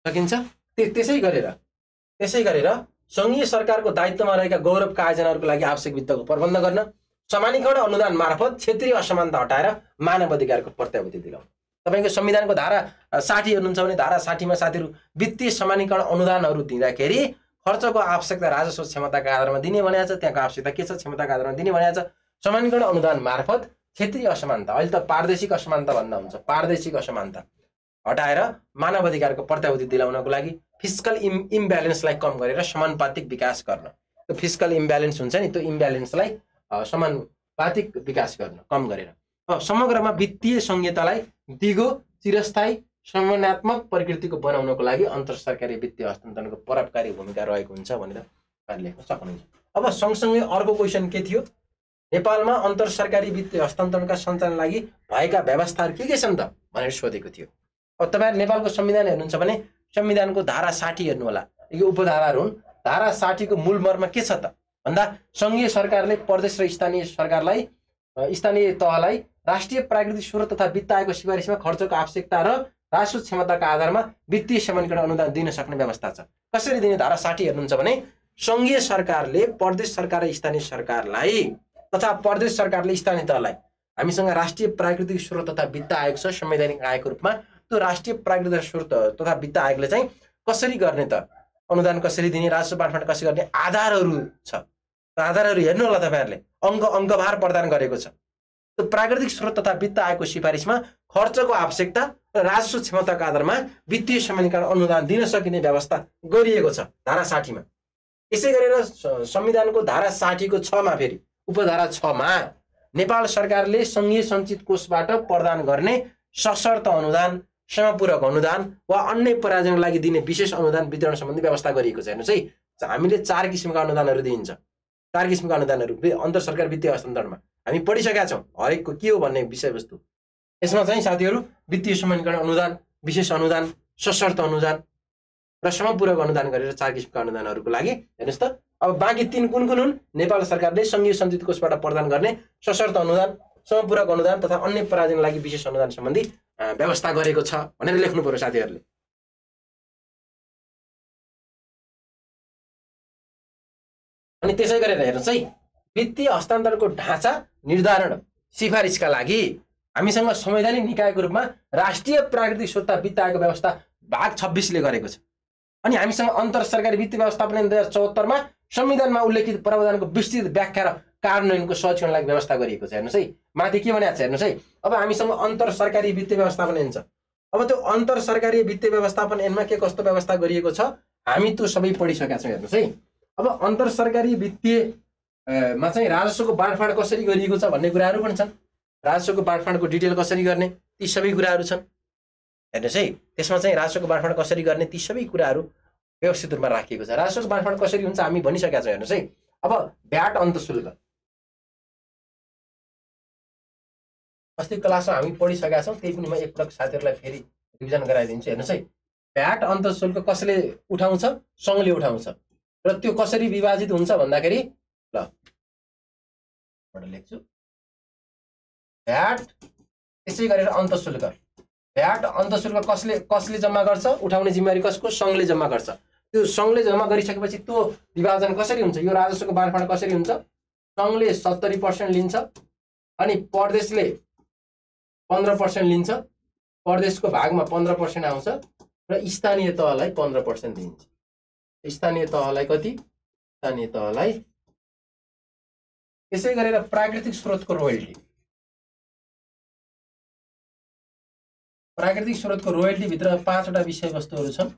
सकिन्छ। त्यसै गरेर संघीय सरकारको दायित्वमा रहेका गौरवका आयोजनाहरूको लागि आवश्यक वित्तको प्रबन्ध गर्न, समानीकरण अनुदान मार्फत क्षेत्रीय असमानता हटाएर मानव अधिकारको प्रत्याभूति दिलाउनु। तपाईको संविधानको धारा 60 हेर्नुहुन्छ भने धारा 60 मा साथीहरु वित्तीय समानीकरण अनुदानहरू दिँदाखेरि खर्चको आवश्यकता राजस्व क्षमताका आधारमा दिने भनेको छ। त्यहाँको आवश्यकता के छ? क्षमताका आधारमा दिने भनेको छ। समानीकरण अनुदान मार्फत क्षेत्रीय असमानता, अहिले त पारदेशिक असमानता भन्दा हुन्छ, पारदेशिक असमानता हटाएर मानव अधिकारको प्रत्याभूति दिलाउनको लागि फिस्कल इम्ब्यालेन्सलाई कम गरेर समानुपातिक विकास गर्न। त्यो फिस्कल इम्ब्यालेन्स हुन्छ नि, त्यो इम्ब्यालेन्सलाई समानुपातिक विकास गर्न कम गरेर समग्रमा वित्तीय संहितालाई दिगो, चिरस्थायी, समन्वयात्मक प्रकृतिको बनाउनको लागि अन्तर सरकारी वित्तीय हस्तान्तरणको प्रभावकारी भूमिका रहेको हुन्छ भनेर लेख्न सक्नुहुन्छ। अब सँगसँगै अर्को क्वेशन के थियो? नेपालमा अन्तर सरकारी वित्तीय हस्तान्तरणका सञ्चालन लागि भएका व्यवस्थाहरू के छन् त भनेर सोधेको थियो। अब तपाईहरु नेपालको संविधान हेर्नुहुन्छ भने संविधानको धारा 60 हेर्नु होला, यो उपधाराहरू हुन्। धारा 60 को मूल मर्म के छ त भन्दा संघीय सरकारले प्रदेश र स्थानीय तहलाई राष्ट्रिय प्राकृतिक स्रोत तथा वित्त आयोगको सिफारिसमा खर्चको आवश्यकता र राजस्व क्षमताका आधारमा वित्तीय समानीकरण अनुदान दिन सक्ने व्यवस्था छ। कसरी दिने? धारा 60 हेर्नुहुन्छ भने संघीय सरकारले प्रदेश सरकार र स्थानीय सरकारलाई तथा प्रदेश सरकारले स्थानीय तहलाई, हामीसँग राष्ट्रिय प्राकृतिक स्रोत तथा वित्त आयोग छ संवैधानिक आयोगको रूपमा, त्यो राष्ट्रिय प्राकृतिक स्रोत तथा वित्त आयोगले चाहिँ कसरी गर्ने त, अनुदान कसरी दिने, राजस्व बाँडफाँड कसरी गर्ने आधारहरू छ। आधारहरू हेर्नु होला तपाईहरुले, अङ्कभार प्रदान गरेको छ। त्यो प्राकृतिक स्रोत तथा वित्त आयोगको सिफारिसमा खर्चको आवश्यकता र राजस्व क्षमताका आधारमा वित्तीय समानीकरण अनुदान दिन सकिने व्यवस्था गरिएको छ धारा 60 मा। यसै गरेर संविधानको धारा 60 को 6 मा फेरि उपधारा 6 मा नेपाल सरकारले संघीय सञ्चित कोषबाट प्रदान गर्ने सशर्त अनुदान, समपूरक अनुदान वा अन्य प्रायोजनको लागि दिने विशेष अनुदान वितरण सम्बन्धी व्यवस्था गरिएको छ। हेर्नुस् है, हामीले 4 किसिमका अनुदानहरू दिइन्छ। 4 किसिमका अनुदानहरू अन्तर सरकार वित्तीय हस्तान्तरणमा हामी पढिसकेका छौँ, हरेकको के हो भन्ने विषयवस्तु। यसमा चाहिँ साथीहरू वित्तीय समानीकरण अनुदान, विशेष अनुदान, सशर्त अनुदान र समपूरक अनुदान गरेर 4 किसिमका अनुदानहरूको लागि हेर्नुस् त। अब बाँकी 3 कुन कुन हुन्? नेपाल सरकारले संघीय सञ्चित कोषबाट प्रदान गर्ने सशर्त अनुदान, समपूरक अनुदान तथा अन्य प्रायोजनको लागि विशेष अनुदान सम्बन्धी व्यवस्था गरेको छ भनेर लेख्नु पर्यो साथीहरूले। अनि त्यसै गरेर हेर्नुस् है, वित्तीय हस्तान्तरणको ढाँचा निर्धारण सिफारिसका लागि हामीसँग संवैधानिक निकायको रूपमा राष्ट्रिय प्राकृतिक स्रोत वित्त आयोगको व्यवस्था भाग 26 ले गरेको छ। अनि हामीसँग अन्तर सरकारी वित्तीय व्यवस्थापन 2074 मा संविधानमा उल्लेखित प्रावधानको विस्तृत व्याख्या र कार्यान्वयनको सहजीकरणको लागि व्यवस्था गरिएको छ। हेर्नुस् है, माथि के भनेको छ हेर्नुस् है। अब हामीसँग अन्तर सरकारी वित्तीय व्यवस्थापन ऐन छ। अब त्यो अन्तर सरकारी वित्तीय व्यवस्थापन ऐनमा के कस्तो व्यवस्था गरिएको छ हामी त्यो सबै पढिसकेका छौँ। हेर्नुस् है, अब अन्तर सरकारी वित्तीय मा चाहिँ राजस्वको बाँडफाँड कसरी गरिएको छ भन्ने कुराहरू पनि छन्। राजस्वको बाँडफाँडको डिटेल कसरी गर्ने ती सबै कुराहरू छन्। हेर्नुस् है, त्यसमा चाहिँ राजस्वको बाँडफाँड कसरी गर्ने ती सबै कुराहरू व्यवस्थित रूपमा राखिएको छ। राजस्वको बाँडफाँड कसरी हुन्छ हामी भनिसकेका छौँ। हेर्नुस् है, अब भ्याट अन्तशुल्क अस्ति क्लासमा हामी पढिसकेका छौँ, त्यही पनि म एकपटक साथीहरूलाई फेरि रिभिजन गराइदिन्छु। हेर्नुस् है, भ्याट अन्तशुल्क कसले उठाउँछ? सङ्घले उठाउँछ। र त्यो कसरी विभाजित हुन्छ भन्दाखेरि ल लेख्छु, भ्याट त्यसै गरेर अन्तशुल्क। भ्याट अन्तशुल्क कसले जम्मा गर्छ? उठाउने जिम्मेवारी कसको? सङ्घले जम्मा गर्छ। त्यो सङ्घले जम्मा गरिसकेपछि त्यो विभाजन कसरी हुन्छ? यो राजस्वको बाँडफाँड कसरी हुन्छ? सङ्घले 70% लिन्छ अनि प्रदेशले 15% लिन्छ, प्रदेशको भागमा 15% आउँछ र स्थानीय तहलाई 15% दिन्छ। स्थानीय तहलाई कति? स्थानीय तहलाई। त्यसै गरेर प्राकृतिक स्रोतको रोयल्टी, प्राकृतिक स्रोतको रोयल्टी भित्र 5 वटा विषयवस्तुहरू छन्।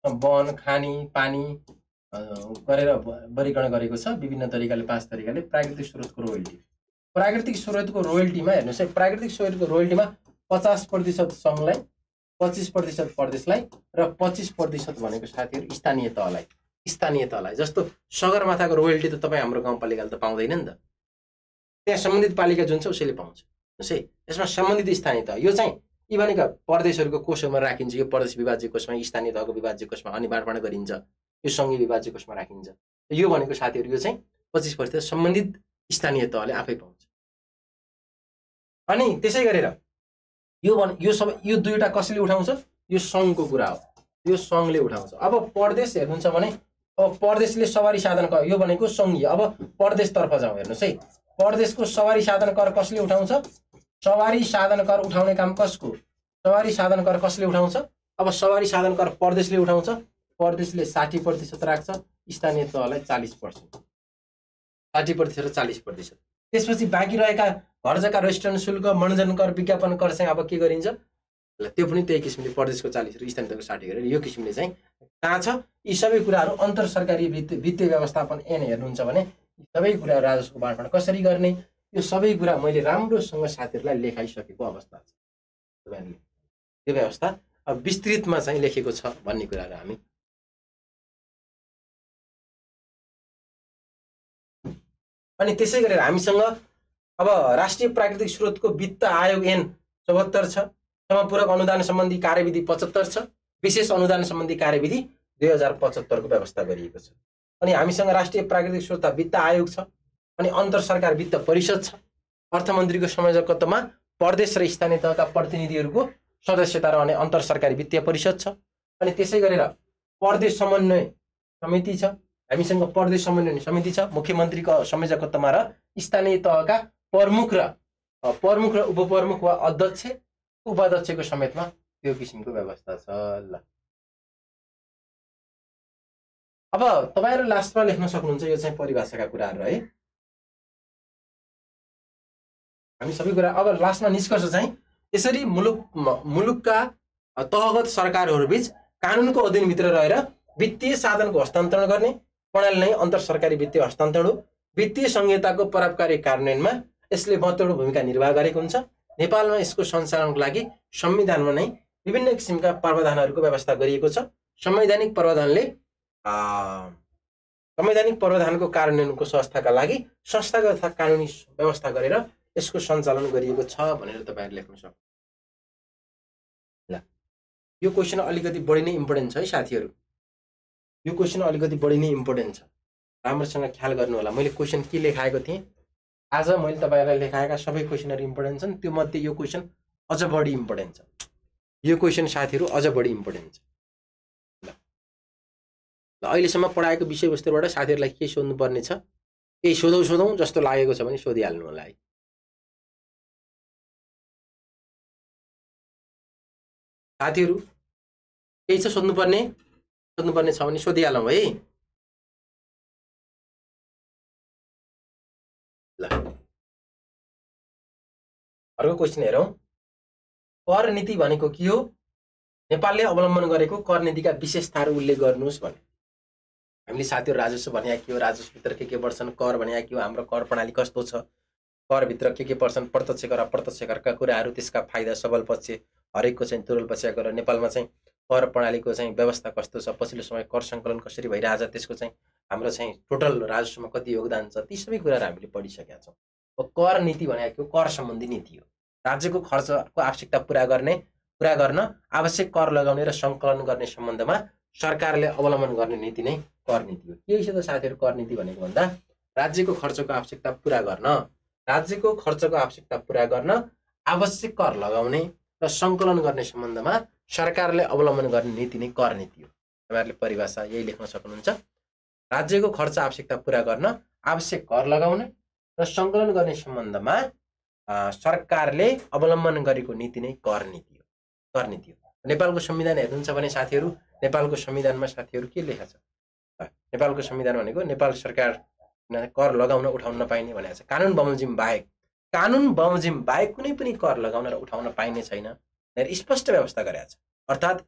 वन, खानी, पानी गरेर वर्गीकरण गरेको छ विभिन्न तरिकाले, 5 तरिकाले। प्राकृतिक स्रोतको रोयल्टी, प्राकृतिक स्रोतको रोयल्टीमा हेर्नुस् है, प्राकृतिक स्रोतको रोयल्टीमा 50% सङ्घलाई, 25% प्रदेशलाई र 25% भनेको साथीहरू स्थानीय तहलाई जस्तो सगरमाथाको रोयल्टी त तपाईँ हाम्रो गाउँपालिकाले त पाउँदैन नि त। त्यहाँ सम्बन्धित पालिका जुन छ उसैले पाउँछ है। यसमा सम्बन्धित स्थानीय तह यो चाहिँ यी भनेका प्रदेशहरूको कोषमा राखिन्छ। यो प्रदेश विभाज्य कोषमा, स्थानीय तहको विभाज्य कोषमा अनि बाँडफाँड गरिन्छ। यो सङ्घीय विभाज्य कोषमा राखिन्छ। यो भनेको साथीहरू यो चाहिँ 25% सम्बन्धित स्थानीय तहले आफै पाउँछ। अनि त्यसै गरेर यो दुईवटा कसले उठाउँछ? यो सङ्घको कुरा हो, यो सङ्घले उठाउँछ। अब प्रदेश हेर्नुहुन्छ भने अब प्रदेशले सवारी साधन कर, यो भनेको सङ्घीय। अब प्रदेशतर्फ जाउँ, हेर्नुहोस् है। प्रदेशको सवारी साधन कर कसले उठाउँछ? सवारी साधन कर उठाउने काम कसको? सवारी साधन कर कसले उठाउँछ? अब सवारी साधन कर प्रदेशले उठाउँछ। प्रदेशले 60% राख्छ, स्थानीय तहलाई 40%, 60% र 40%। त्यसपछि बाँकी रहेका घर जग्गा, रेस्टुरेन्ट शुल्क, मनोरञ्जन कर, विज्ञापन कर चाहिँ अब के गरिन्छ? त्यो पनि त्यही किसिमले प्रदेशको 40 र स्थानीय तहको 60 गरेर यो किसिमले चाहिँ कहाँ छ? यी सबै कुराहरू अन्तर सरकारी वित्तीय व्यवस्थापन एन हेर्नुहुन्छ भने सबै कुराहरू राजस्वको बाँडफाँड कसरी गर्ने, यो सबै कुरा मैले राम्रोसँग साथीहरूलाई लेखाइसकेको अवस्था छ। तपाईँहरूले यो व्यवस्था अब विस्तृतमा चाहिँ लेखेको छ भन्ने कुराहरू हामी अनि त्यसै गरेर हामीसँग अब राष्ट्रिय प्राकृतिक स्रोतको वित्त आयोग एन 74 छ। समपूरक अनुदान सम्बन्धी कार्यविधि 75 छ। विशेष अनुदान सम्बन्धी कार्यविधि 2075 को व्यवस्था गरिएको छ। अनि हामीसँग राष्ट्रिय प्राकृतिक स्रोत वित्त आयोग छ। अनि अन्तर सरकार वित्त परिषद छ। अर्थमन्त्रीको संयोजकत्वमा प्रदेश र स्थानीय तहका प्रतिनिधिहरूको सदस्यता रहने अन्तर सरकारी वित्तीय परिषद छ। अनि त्यसै गरेर प्रदेश समन्वय समिति छ। हामीसँग प्रदेश समन्वय समिति छ, मुख्यमन्त्रीको संयोजकत्वमा र स्थानीय तहका प्रमुख र उपप्रमुख वा अध्यक्ष उपाध्यक्षको समेतमा त्यो किसिमको व्यवस्था छ। ल अब तपाईहरु लास्टमा लेख्न सक्नुहुन्छ। यो चाहिँ परिभाषाका कुराहरु है। हामी सबै कुरा अब लास्टमा निष्कर्ष चाहिँ यसरी मुलुकका तहगत सरकारहरू बीच कानुनको अधीनभित्र रहेर वित्तीय साधनको हस्तान्तरण गर्ने प्रणाली नै अन्तर सरकारी वित्तीय हस्तान्तरण हो। वित्तीय संहिताको प्रभावकारी कार्यान्वयनमा यसले महत्त्वपूर्ण भूमिका निर्वाह गरेको हुन्छ। नेपालमा यसको सञ्चालनको लागि संविधानमा नै विभिन्न किसिमका प्रावधानहरूको व्यवस्था गरिएको छ। संवैधानिक प्रावधानको कार्यान्वयनको संस्थाका लागि संस्थागत तथा कानुनी व्यवस्था गरेर यसको सञ्चालन गरिएको छ भनेर तपाईहरु लेख्न सक्नुहुन्छ। ल यो क्वेशन अलिकति बढी नै इम्पोर्टेन्ट छ है साथीहरु। यो क्वेशन अलिकति बढी नै इम्पोर्टेन्ट छ। राम्रोसँग ख्याल गर्नु होला। मैले क्वेशन के लेखाएको थिएँ, आज मैले तपाईहरुलाई लेखाएका सबै क्वेशनहरु इम्पोर्टेन्ट छन्। त्यो मध्ये यो क्वेशन अझ बढी इम्पोर्टेन्ट छ। यो क्वेशन साथीहरु अझ बढी इम्पोर्टेन्ट छ। ल अहिलेसम्म पढाएको विषयवस्तुबाट साथीहरुलाई के सोध्नु पर्ने छ, केही सोधौं जस्तो लागेको छ भने सोधिहाल्नु होला है। साथीहरु केही छ सोध्नुपर्ने छ भने सोधिहालौं है। ल अर्को क्वेशन हेरौं। कर नीति भनेको के हो? नेपालले अवलम्बन गरेको कर नीतिका विशेषताहरू उल्लेख गर्नुस् भने हामीले साथीहरु राजस्व भन्या के हो, राजस्वभित्र के पर्छन्, कर भन्या के हो, हाम्रो कर प्रणाली कस्तो छ, कर भित्र के पर्छन्, प्रत्यक्ष कर अप्रत्यक्ष करका कुराहरू, त्यसका फाइदा सबल पक्ष हरेकको चाहिँ तुरल पक्ष गरेर नेपालमा चाहिँ कर प्रणालीको चाहिँ व्यवस्था कस्तो छ, पछिल्लो समय कर सङ्कलन कसरी भइरहेछ, त्यसको चाहिँ हाम्रो चाहिँ टोटल राजस्वमा कति योगदान छ, ती सबै कुराहरू हामीले पढिसकेका छौँ। कर नीति भनेको के हो? कर सम्बन्धी नीति हो। राज्यको खर्चको आवश्यकता पूरा गर्न आवश्यक कर लगाउने र सङ्कलन गर्ने सम्बन्धमा सरकारले अवलम्बन गर्ने नीति नै कर नीति हो। के छ त साथीहरु? कर नीति भनेको भन्दा राज्यको खर्चको आवश्यकता पूरा गर्न आवश्यक कर लगाउने र सङ्कलन गर्ने सम्बन्धमा सरकारले अवलम्बन गर्ने नीति नै कर नीति हो। तपाईहरुले परिभाषा यही लेख्न सक्नुहुन्छ। राज्यको खर्च आवश्यकता पूरा गर्न आवश्यक कर लगाउने र सङ्कलन गर्ने सम्बन्धमा सरकारले अवलम्बन गरेको नीति नै कर नीति हो। नेपालको संविधान हेर्नुहुन्छ भने साथीहरु, नेपालको संविधानमा साथीहरु के लेखा छ? नेपालको संविधान भनेको नेपाल सरकार कर लगाउन उठाउन नपाइने भनेको छ। कानुन बमोजिम बाहेक कुनै पनि कर लगाउन र उठाउन पाइने छैन भनेर स्पष्ट व्यवस्था गरेको छ। अर्थात्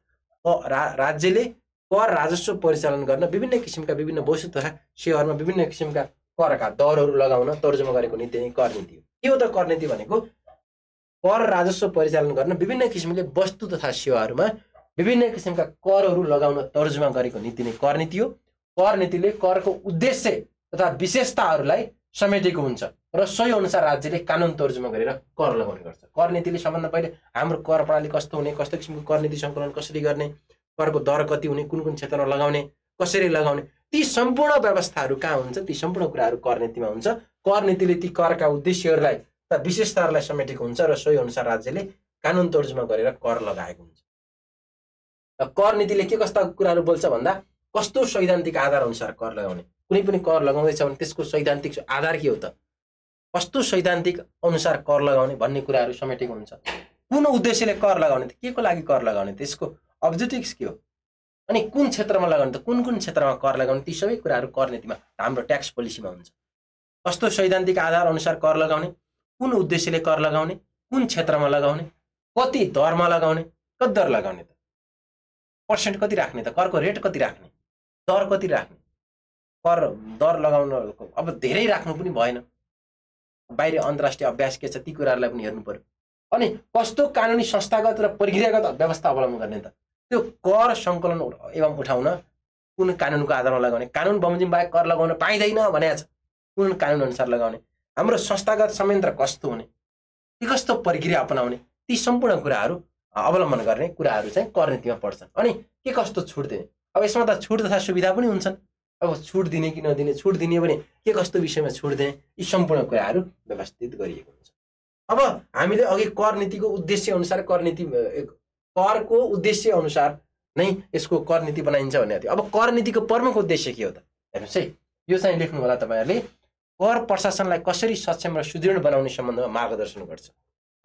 राज्यले कर राजस्व परिचालन गर्न विभिन्न किसिमका विभिन्न वस्तु तथा सेवाहरूमा विभिन्न किसिमका करका दरहरू लगाउन तर्जुमा गरेको नीति नै कर नीति हो। के हो त कर नीति भनेको? कर राजस्व परिचालन गर्न विभिन्न किसिमले वस्तु तथा सेवाहरूमा विभिन्न किसिमका करहरू लगाउन तर्जुमा गरेको नीति नै कर नीति हो। कर नीतिले करको उद्देश्य तथा विशेषताहरूलाई समेटेको हुन्छ र सोही अनुसार राज्यले कानुन तर्जुमा गरेर कर लगाउने गर्छ। कर नीतिले सबभन्दा पहिले हाम्रो कर प्रणाली कस्तो हुने, कस्तो किसिमको कर नीति सङ्कलन कसरी गर्ने, करको दर कति हुने, कुन कुन क्षेत्रमा लगाउने, कसरी लगाउने, ती सम्पूर्ण व्यवस्थाहरू कहाँ हुन्छ, ती सम्पूर्ण कुराहरू कर नीतिमा हुन्छ। कर नीतिले ती करका उद्देश्यहरूलाई तथा विशेषताहरूलाई समेटेको हुन्छ र सोही अनुसार राज्यले कानुन तर्जुमा गरेर कर लगाएको हुन्छ। र कर नीतिले के कस्ता कुराहरू बोल्छ भन्दा कस्तो सैद्धान्तिक आधार अनुसार कर लगाउने, कुनै पनि कर लगाउँदैछ भने त्यसको सैद्धान्तिक आधार के हो त, कस्तो सैद्धान्तिक अनुसार कर लगाउने भन्ने कुराहरू समेटेको हुन्छ। कुन उद्देश्यले कर लगाउने, के को लागि कर लगाउने, त्यसको अब्जेक्टिभ्स के हो, अनि कुन क्षेत्रमा लगाउने त, कुन कुन क्षेत्रमा कर लगाउने, ती सबै कुराहरू कर नीतिमा हाम्रो ट्याक्स पोलिसीमा हुन्छ। कस्तो सैद्धान्तिक आधार अनुसार कर लगाउने, कुन उद्देश्यले कर लगाउने, कुन क्षेत्रमा लगाउने, कति दरमा लगाउने, कति दर लगाउने त, पर्सेन्ट कति राख्ने त, करको रेट कति राख्ने, दर कति राख्ने, कर दर लगाउन अब धेरै राख्नु पनि भएन, बाहिर अन्तर्राष्ट्रिय अभ्यास के छ ती कुराहरूलाई पनि हेर्नु पर्यो। अनि कस्तो कानुनी संस्थागत र प्रक्रियागत व्यवस्था अवलम्बन गर्ने त, त्यो कर सङ्कलन एवं उठाउन कुन कानुनको आधारमा लगाउने, कानुन बमोजिम बाहेक कर लगाउन पाइँदैन भनेको छ, कुन कानुन अनुसार लगाउने, हाम्रो संस्थागत संयन्त्र कस्तो हुने, के कस्तो प्रक्रिया अपनाउने, ती सम्पूर्ण कुराहरू अवलम्बन गर्ने कुराहरू चाहिँ कर नीतिमा पर्छन्। अनि के कस्तो छुट दिने, अब यसमा त छुट तथा सुविधा पनि हुन्छन्, अब छुट दिने कि नदिने, छुट दिने भने के कस्तो विषयमा छुट दिने, यी सम्पूर्ण कुराहरू व्यवस्थित गरिएको हुन्छ। अब हामीले अघि कर नीतिको उद्देश्य अनुसार करको उद्देश्य अनुसार नै यसको कर नीति बनाइन्छ भन्ने थियो। अब कर नीतिको प्रमुख उद्देश्य के हो त, हेर्नुहोस् है, यो चाहिँ लेख्नु होला तपाईँहरूले, कर प्रशासनलाई कसरी सक्षम र सुदृढ बनाउने सम्बन्धमा मार्गदर्शन गर्छ।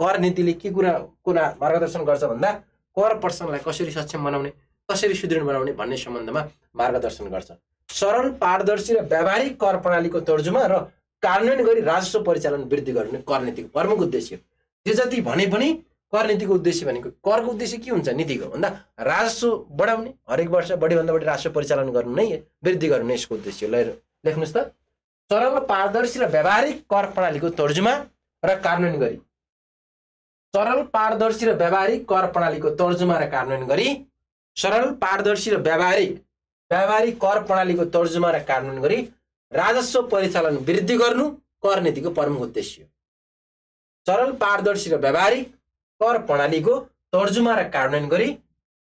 कर नीतिले के कुरा मार्गदर्शन गर्छ भन्दा कर प्रशासनलाई कसरी सक्षम बनाउने, कसरी सुदृढ बनाउने भन्ने सम्बन्धमा मार्गदर्शन गर्छ। सरल, पारदर्शी र व्यावहारिक कर प्रणालीको तर्जुमा र कार्यान्वयन गरी राजस्व परिचालन वृद्धि गर्ने कर नीतिको प्रमुख उद्देश्य हो। जे जति भने पनि कर नीतिको उद्देश्य भनेको, करको उद्देश्य के हुन्छ नीतिको भन्दा राजस्व बढाउने, हरेक वर्ष बढीभन्दा बढी राजस्व परिचालन गर्नु नै वृद्धि गर्नु नै यसको उद्देश्य हो। लेख्नुहोस् त, सरल, पारदर्शी र व्यावहारिक कर प्रणालीको तर्जुमा र कार्यान्वयन गरी, सरल, पारदर्शी र व्यावहारिक कर प्रणालीको तर्जुमा र कार्यान्वयन गरी, सरल, पारदर्शी र व्यावहारिक कर प्रणालीको तर्जुमा र कार्यान्वयन गरी राजस्व परिचालन वृद्धि गर्नु कर नीतिको प्रमुख उद्देश्य हो। सरल, पारदर्शी र व्यावहारिक कर प्रणालीको तर्जुमा र कार्यान्वयन गरी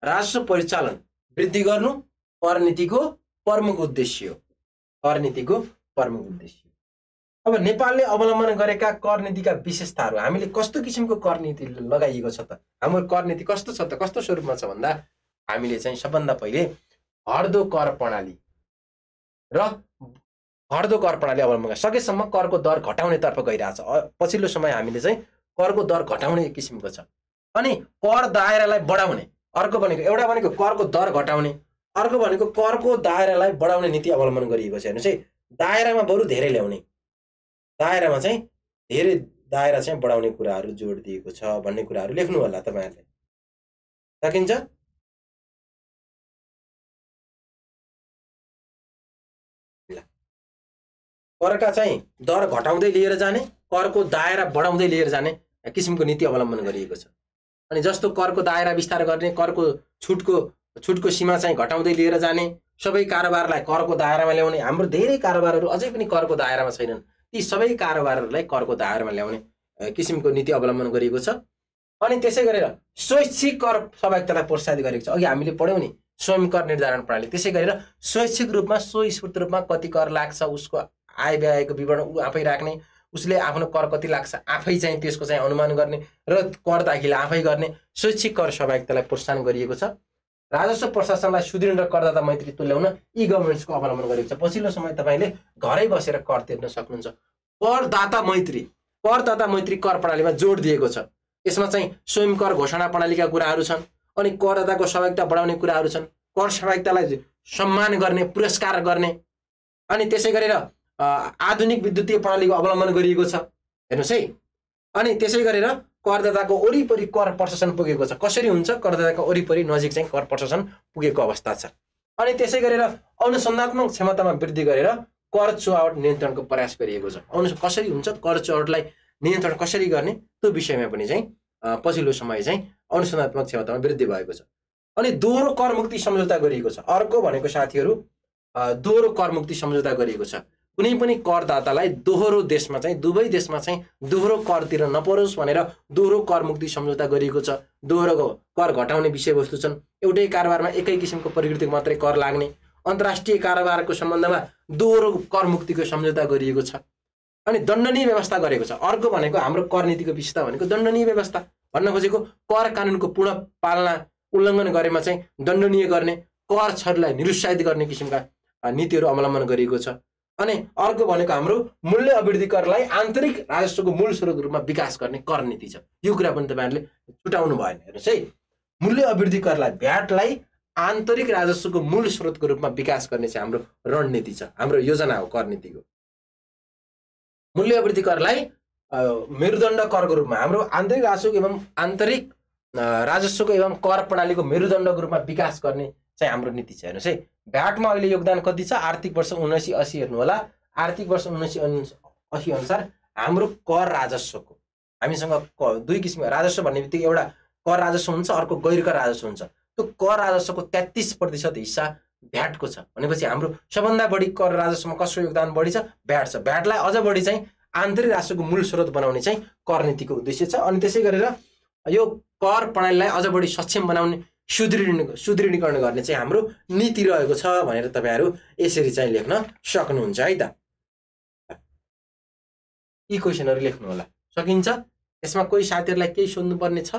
राजस्व परिचालन वृद्धि गर्नु कर नीतिको प्रमुख उद्देश्य हो। कर नीतिको प्रमुख उद्देश्य। अब नेपालले अवलम्बन गरेका कर नीतिका विशेषताहरू, हामीले कस्तो किसिमको कर नीति लगाइएको छ त, हाम्रो कर नीति कस्तो छ त, कस्तो स्वरूपमा छ भन्दा हामीले चाहिँ सबभन्दा पहिले हट्दो कर प्रणाली र हट्दो कर प्रणाली अवलम्बन सकेसम्म करको दर घटाउनेतर्फ गइरहेछ। पछिल्लो समय हामीले चाहिँ करको दर घटाउने किसिमको छ। अनि कर दायरालाई बढाउने, अर्को भनेको एउटा भनेको करको दर घटाउने, अर्को भनेको करको दायरालाई बढाउने नीति अवलम्बन गरिएको छ। हेर्नुहोस् है, दायरामा बरु धेरै ल्याउने, दायरामा चाहिँ धेरै दायरा चाहिँ बढाउने कुराहरू जोड दिएको छ भन्ने कुराहरू लेख्नु होला तपाईँहरूले। सकिन्छ? करका चाहिँ दर घटाउँदै लिएर जाने, करको दायरा बढाउँदै लिएर जाने किसिमको नीति अवलम्बन गरिएको छ। अनि जस्तो करको दायरा विस्तार गर्ने, करको छुटको सीमा चाहिँ घटाउँदै लिएर जाने, सबै कारोबारलाई करको दायरामा ल्याउने, हाम्रो धेरै कारोबारहरू अझै पनि करको दायरामा छैनन्, ती सबै कारोबारहरूलाई करको दायरामा ल्याउने किसिमको नीति अवलम्बन गरिएको छ। अनि त्यसै गरेर स्वैच्छिक कर सहभागितालाई प्रोत्साहित गरेको छ। अघि हामीले पढ्यौँ नि स्वयं कर निर्धारण प्रणाली, त्यसै गरेर स्वैच्छिक रूपमा स्वस्फूर्त रूपमा कति कर लाग्छ, उसको आय व्ययको विवरण ऊ आफै राख्ने, उसले आफ्नो कर कति लाग्छ आफै चाहिँ त्यसको चाहिँ अनुमान गर्ने र कर दाखिला आफै गर्ने स्वैच्छिक कर सहभागितालाई प्रोत्साहन गरिएको छ। राजस्व प्रशासनलाई सुदृढ र करदाता मैत्री तुल्याउन ई गभर्नेन्सको अवलम्बन गरिएको छ। पछिल्लो समय तपाईँले घरै बसेर कर तिर्न सक्नुहुन्छ। करदाता मैत्री कर प्रणालीमा जोड दिएको छ। यसमा चाहिँ स्वयं कर घोषणा प्रणालीका कुराहरू छन्, अनि करदाताको सहभागिता बढाउने कुराहरू छन्, कर सहभागितालाई सम्मान गर्ने, पुरस्कार गर्ने, अनि त्यसै गरेर आधुनिक विद्युतीय प्रणालीको अवलम्बन गरिएको छ। हेर्नुहोस् है, अनि त्यसै गरेर करदाताको वरिपरि कर प्रशासन पुगेको छ। कसरी हुन्छ, करदाताको वरिपरि नजिक चाहिँ कर प्रशासन पुगेको अवस्था छ। अनि त्यसै गरेर अनुसन्धात्मक क्षमतामा वृद्धि गरेर कर चुहावट नियन्त्रणको प्रयास गरिएको छ। कसरी हुन्छ, कर चुहावटलाई नियन्त्रण कसरी गर्ने त्यो विषयमा पनि चाहिँ पछिल्लो समय चाहिँ अनुसन्धात्मक क्षमतामा वृद्धि भएको छ। अनि दोहोरो कर मुक्ति सम्झौता गरिएको छ। अर्को भनेको साथीहरू दोहोरो कर मुक्ति सम्झौता गरिएको छ। कुनै पनि करदातालाई दोहोरो देशमा चाहिँ दुवै देशमा चाहिँ दोहोरो कर तिर्न नपरोस् भनेर दोहोरो कर मुक्ति सम्झौता गरिएको छ। दोहोरो कर घटाउने विषयवस्तु छन्। एउटै कारोबारमा एकै किसिमको प्रकृतिको मात्रै कर लाग्ने, अन्तर्राष्ट्रिय कारोबारको सम्बन्धमा दोहोरो कर मुक्तिको सम्झौता गरिएको छ। अनि दण्डनीय व्यवस्था गरेको छ। अर्को भनेको हाम्रो कर नीतिको विशेषता भनेको दण्डनीय व्यवस्था। भन्न खोजेको कर कानुनको पूर्ण पालना उल्लङ्घन गरेमा चाहिँ दण्डनीय गर्ने, कर छरलाई निरुत्साहित गर्ने किसिमका नीतिहरू अवलम्बन गरिएको छ। अनि अर्को भनेको हाम्रो मूल्य अभिवृद्धि करलाई आन्तरिक राजस्वको मूल स्रोतको रूपमा विकास गर्ने कर नीति छ। यो कुरा पनि तपाईँहरूले छुटाउनु भएन। हेर्नुहोस् है, मूल्य अभिवृद्धि करलाई भ्याटलाई आन्तरिक राजस्वको मूल स्रोतको रूपमा विकास गर्ने चाहिँ हाम्रो रणनीति छ, हाम्रो योजना हो कर नीतिको। मूल्य अभिवृद्धि करलाई मेरुदण्ड करको रूपमा हाम्रो आन्तरिक राजस्वको एवं आन्तरिक राजस्वको एवं कर प्रणालीको मेरुदण्डको रूपमा विकास गर्ने चाहिँ हाम्रो नीति छ। हेर्नुहोस् है, भ्याटमा अहिले योगदान कति छ? आर्थिक वर्ष 1980 हेर्नु होला। आर्थिक वर्ष 1980 अनुसार हाम्रो कर राजस्वको, हामीसँग दुई किसिमको राजस्व भन्ने बित्तिकै एउटा कर राजस्व हुन्छ, अर्को गैर कर राजस्व हुन्छ। त्यो कर राजस्वको 33% हिस्सा भ्याटको छ। भनेपछि हाम्रो सबभन्दा बढी कर राजस्वमा कसको योगदान बढी छ? भ्याट छ। भ्याटलाई अझ बढी चाहिँ आन्तरिक राजस्वको मूल स्रोत बनाउने चाहिँ कर नीतिको उद्देश्य छ। अनि त्यसै गरेर यो कर प्रणालीलाई अझ बढी सक्षम बनाउने, सुदृढीकरण गर्ने चाहिँ हाम्रो नीति रहेको छ भनेर तपाईँहरू यसरी चाहिँ लेख्न सक्नुहुन्छ है त। यी क्वेसनहरू लेख्नु होला, सकिन्छ। यसमा कोही साथीहरूलाई केही सोध्नुपर्ने छ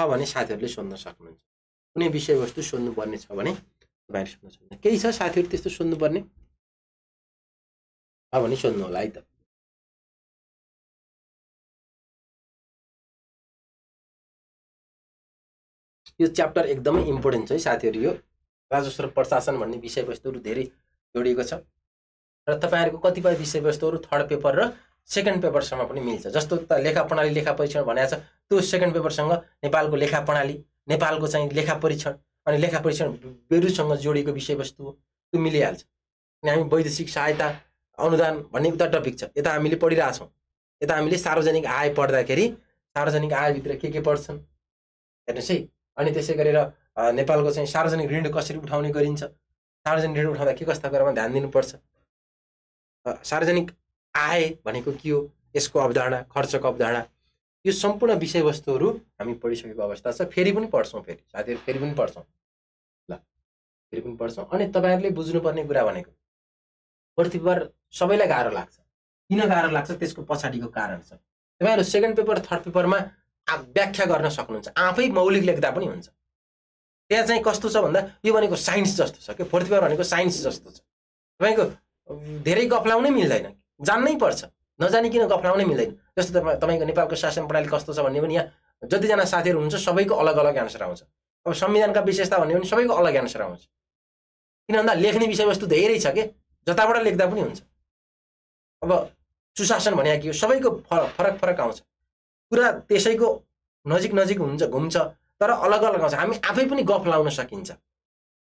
भने साथीहरूले सोध्न सक्नुहुन्छ। कुनै विषयवस्तु सोध्नुपर्ने छ भने तपाईँहरू सोध्न सक्नुहुन्छ। केही छ साथीहरू त्यस्तो सोध्नुपर्ने भने सोध्नु होला है त। यो च्याप्टर एकदमै इम्पोर्टेन्ट छ है साथीहरू। यो राजस्व र प्रशासन भन्ने विषयवस्तुहरू धेरै जोडिएको छ र तपाईँहरूको कतिपय विषयवस्तुहरू थर्ड पेपर र सेकेन्ड पेपरसँग पनि मिल्छ। जस्तो त लेखा प्रणाली लेखा परीक्षण भनेको छ, त्यो सेकेन्ड पेपरसँग नेपालको लेखा प्रणाली, नेपालको चाहिँ लेखा परीक्षण अनि लेखा परीक्षण बेरुसँग जोडिएको विषयवस्तु त्यो मिलिहाल्छ। अनि हामी वैदेशिक सहायता अनुदान भन्ने उता टपिक छ, यता हामीले पढिरहेछौँ। यता हामीले सार्वजनिक आय पढ्दाखेरि सार्वजनिक आयभित्र के पर्छन् हेर्नुहोस् है। अनि त्यसै गरेर नेपालको चाहिँ सार्वजनिक ऋण कसरी उठाउने गरिन्छ, सार्वजनिक ऋण उठाउँदा के कस्ता कुरामा ध्यान दिनुपर्छ, सार्वजनिक आय भनेको के हो, यसको अवधारणा, खर्चको अवधारणा, यो सम्पूर्ण विषयवस्तुहरू हामी पढिसकेको अवस्था छ। फेरि पनि पढ्छौँ, फेरि साथीहरू फेरि पनि पढ्छौँ ल, फेरि पनि पढ्छौँ। अनि तपाईँहरूले बुझ्नुपर्ने कुरा भनेको फोर्थ पेपर सबैलाई गाह्रो लाग्छ। किन गाह्रो लाग्छ त्यसको पछाडिको कारण छ। तपाईँहरू सेकेन्ड पेपर थर्ड पेपरमा व्याख्या गर्न सक्नुहुन्छ, आफै मौलिक लेख्दा पनि हुन्छ। त्यहाँ चाहिँ कस्तो छ भन्दा यो भनेको साइन्स जस्तो छ कि फोर्थ पेपर भनेको साइन्स जस्तो छ। तपाईँको धेरै गफलाउनै मिल्दैन, जान्नै पर्छ, नजानिकन गफलाउनै मिल्दैन। जस्तो तपाईँको नेपालको शासन प्रणाली कस्तो छ भन्ने पनि यहाँ जतिजना साथीहरू हुनुहुन्छ सबैको अलग अलग एन्सर आउँछ। अब संविधानका विशेषता भन्ने पनि सबैको अलग एन्सर आउँछ। किन भन्दा लेख्ने विषयवस्तु धेरै छ कि जताबाट लेख्दा पनि हुन्छ। अब सुशासन भने के हो, सबैको फरक फरक आउँछ, कुरा त्यसैको नजिक नजिक हुन्छ, घुम्छ, तर अलग अलग आउँछ। हामी आफै पनि गफ लाउन सकिन्छ।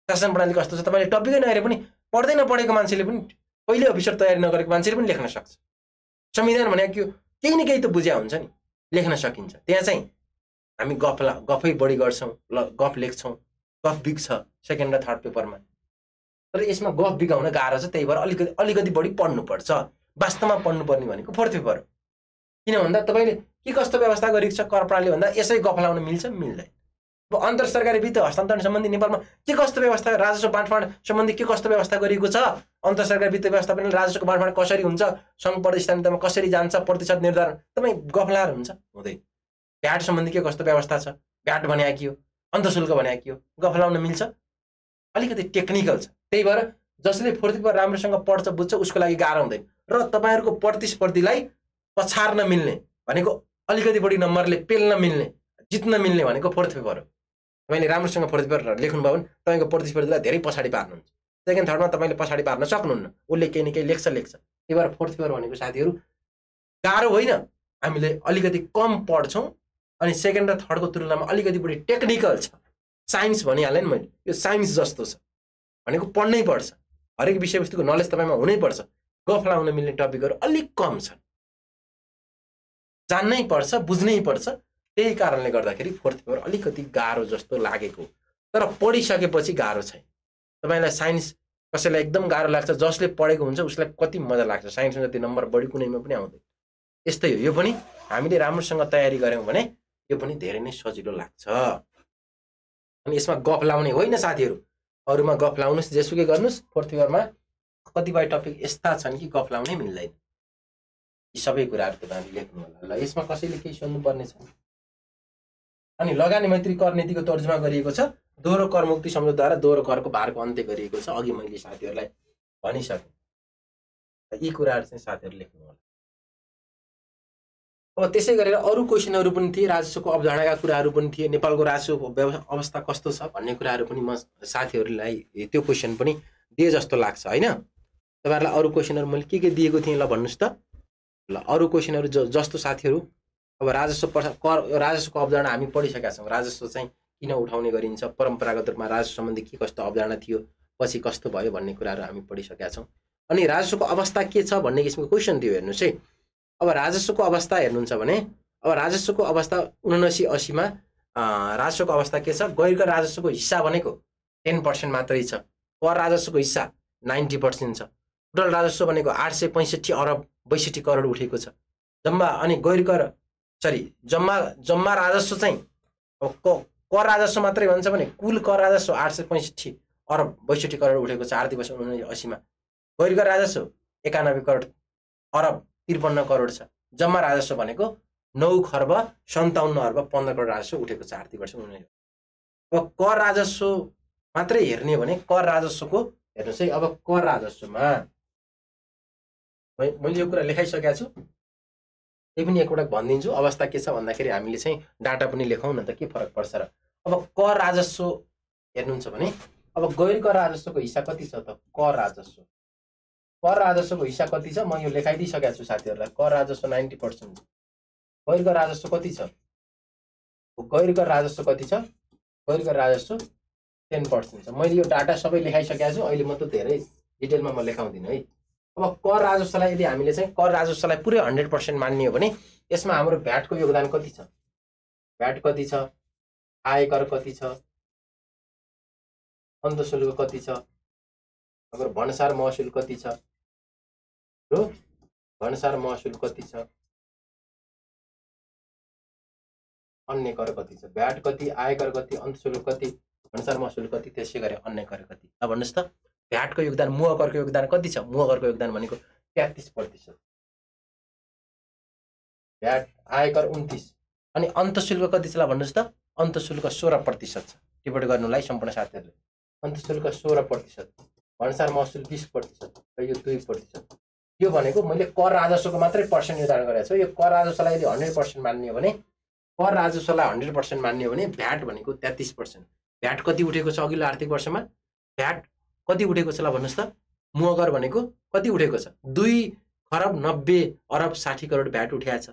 शासन प्रणाली कस्तो छ तपाईँले टपिकै नहेरे पनि पढ्दै नपढेको मान्छेले पनि, पहिले अफिसर तयारी नगरेको मान्छेले पनि लेख्न सक्छ। संविधान भने के हो, केही न केही त बुझ्या हुन्छ नि, लेख्न सकिन्छ। त्यहाँ चाहिँ हामी गफै बढी गर्छौँ, गफ लेख्छौँ, गफ बिग्छ सेकेन्ड र थर्ड पेपरमा। तर यसमा गफ बिगाउन गाह्रो छ, त्यही भएर अलिकति बढी पढ्नुपर्छ। वास्तवमा पढ्नुपर्ने भनेको फोर्थ पेपर हो। किन भन्दा तपाईँले के कस्तो व्यवस्था गरेको छ कर प्रणाली भन्दा यसै गफ लाउन मिल्छ मिल्दैन। अब अन्तर सरकारी वित्त हस्तान्तरण सम्बन्धी नेपालमा के कस्तो व्यवस्था, राजस्व बाँडफाँड सम्बन्धी के कस्तो व्यवस्था गरिएको छ, अन्तर सरकारी वित्त व्यवस्थापन राजस्वको बाँडफाँड कसरी हुन्छ, सङ्घ प्रतिष्ठानमा कसरी जान्छ, प्रतिशत निर्धारण, तपाईँ गफलार हुन्छ हुँदैन। भ्याट सम्बन्धी के कस्तो व्यवस्था छ, भ्याट भने के हो, अन्तशुल्क भने के हो, गफलाउन मिल्छ, अलिकति टेक्निकल छ। त्यही भएर जसले फोर्थ पेपर राम्रोसँग पढ्छ बुझ्छ उसको लागि गाह्रो हुँदैन। र तपाईँहरूको प्रतिस्पर्धीलाई पछार्न मिल्ने भनेको अलिकति बढी नम्बरले पेल्न मिल्ने, जित्न मिल्ने भनेको फोर्थ पेपर हो। तपाईँले राम्रोसँग फोर्थ पेपर लेख्नुभयो भने तपाईँको प्रतिस्पर्धीलाई धेरै पछाडि पार्नुहुन्छ। सेकेन्ड थर्डमा तपाईँले पछाडि पार्न सक्नुहुन्न, उसले केही न केही लेख्छ। त्यही भएर फोर्थ पेपर भनेको साथीहरू गाह्रो होइन, हामीले अलिकति कम पढ्छौँ अनि सेकेन्ड र थर्डको तुलनामा अलिकति बढी टेक्निकल छ। साइन्स भनिहालेँ नि मैले, यो साइन्स जस्तो छ भनेको पढ्नै पर्छ, हरेक विषयवस्तुको नलेज तपाईँमा हुनै पर्छ। गफ लाउन मिल्ने टपिकहरू अलिक कम छन्। जान्नै पर्छ, बुझ्नै पर्छ। त्यही कारणले गर्दाखेरि फोर्थ पेपर अलिकति गाह्रो जस्तो लागेको, तर पढिसकेपछि गाह्रो छैन। तपाईँलाई साइन्स कसैलाई एकदम गाह्रो लाग्छ, जसले पढेको हुन्छ उसलाई कति मजा लाग्छ, साइन्समा जति नम्बर बढी कुनैमा पनि आउँदैन। यस्तै हो, यो पनि हामीले राम्रोसँग तयारी गऱ्यौँ भने यो पनि धेरै नै सजिलो लाग्छ। अनि यसमा गफ लाउने होइन साथीहरू, अरूमा गफ लाउनुहोस्, जेसुकै गर्नुहोस्, फोर्थ पेपरमा कतिपय टपिक यस्ता छन् कि गफ लाउनै मिल्दैन। यी सबै कुराहरू तपाईँहरूले लेख्नु होला। ल, यसमा कसैले केही सोध्नुपर्ने छ? अनि लगानी मैत्री कर नीतिको तर्जुमा गरिएको छ, दोहोरो कर मुक्ति सम्झौताद्वारा दोहोरो करको भारको अन्त्य गरिएको छ। अघि मैले साथीहरूलाई भनिसकेँ। यी कुराहरू चाहिँ साथीहरू लेख्नु होला। अब त्यसै गरेर अरू क्वेसनहरू पनि थिए, राजस्वको अवधारणाका कुराहरू पनि थिए, नेपालको राजस्वको अवस्था कस्तो छ भन्ने कुराहरू पनि म साथीहरूलाई त्यो क्वेसन पनि दिए जस्तो लाग्छ होइन। तपाईँहरूलाई अरू क्वेसनहरू मैले के दिएको थिएँ ल भन्नुहोस् त। ल, अरू क्वेसनहरू जस्तो साथीहरू, अब राजस्वको अवधारणा हामी पढिसकेका छौँ। राजस्व चाहिँ किन उठाउने गरिन्छ, परम्परागत रूपमा राजस्व सम्बन्धी के कस्तो अवधारणा थियो, पछि कस्तो भयो भन्ने कुराहरू हामी पढिसकेका छौँ। अनि राजस्वको अवस्था के छ भन्ने किसिमको क्वेसन थियो। हेर्नुहोस् है, अब राजस्वको अवस्था हेर्नुहुन्छ भने अब राजस्वको अवस्था 79-80 मा राजस्वको अवस्था के छ? गैर कर राजस्वको हिस्सा भनेको 10% मात्रै छ। कर राजस्वको हिस्सा 90% छ। टोटल राजस्व भनेको 865 अरब 62 करोड उठेको छ जम्मा। अनि गैर कर जम्मा राजस्व चाहिँ कर राजस्व मात्रै भन्छ भने कुल कर राजस्व 865 अरब 62 करोड उठेको छ आर्थिक वर्ष 79-80 मा। गैर कर राजस्व 91 करोड अरब 53 करोड छ। जम्मा राजस्व भनेको 9 खर्ब 57 अर्ब 15 करोड राजस्व उठेको छ आर्थिक वर्ष 79। अब कर राजस्व मात्रै हेर्ने भने कर राजस्वको हेर्नुहोस् है, अब कर राजस्वमा मैले यो कुरा लेखाइसकेको छु, त्यही पनि एकपटक भनिदिन्छु। अवस्था के छ भन्दाखेरि हामीले चाहिँ डाटा पनि लेखौँ न त, के फरक पर्छ र। अब कर राजस्व हेर्नुहुन्छ भने अब गैर कर राजस्वको हिस्सा कति छ त? कर राजस्वको हिस्सा कति छ म यो लेखाइदिइसकेको छु साथीहरूलाई। कर राजस्व 90%। गैर कर राजस्व कति छ? गैर कर राजस्व कति छ? गैर कर राजस्व 10% छ। मैले यो डाटा सबै लेखाइसकेको छु, अहिले म त धेरै डिटेलमा म लेखाउँदिनँ है। अब कर राजस्वलाई यदि हामीले चाहिँ कर राजस्वलाई पुरै 100% मान्ने हो भने यसमा हाम्रो भ्याटको योगदान कति छ? भ्याट कति छ? आयकर कति छ? अन्तशुल्क कति छ? अब भन्सार महसुल कति छ? र भन्सार महसुल कति छ? अन्य कर कति छ? भ्याट कति, आयकर कति, अन्तशुल्क कति, भन्सार महसुल कति, त्यसै गरी अन्य कर कति? अब भन्नुहोस् त, भ्याटको योगदान, मुह करको योगदान कति छ? मुह करको योगदान भनेको 33%। भ्याट, आयकर 29, अनि अन्तशुल्क कति छ ल भन्नुहोस् त? अन्तशुल्क 16% छ। टिप्पणी गर्नुलाई सम्पूर्ण साथीहरूले, अन्तशुल्क 16%, भन्सार महसुल 20% र यो 2%। यो भनेको मैले कर राजस्वको मात्रै पर्सेन्ट निर्धारण गरेको छु। यो कर राजस्वलाई यदि 100% मान्ने हो भने, कर राजस्वलाई 100% मान्ने हो भने भ्याट भनेको 33%। भ्याट कति उठेको छ अघिल्लो आर्थिक वर्षमा? भ्याट कति उठेको छ ल भन्नुहोस् त? मुह कर भनेको कति उठेको छ? 2 खरब 90 अरब 60 करोड भ्याट उठेको छ।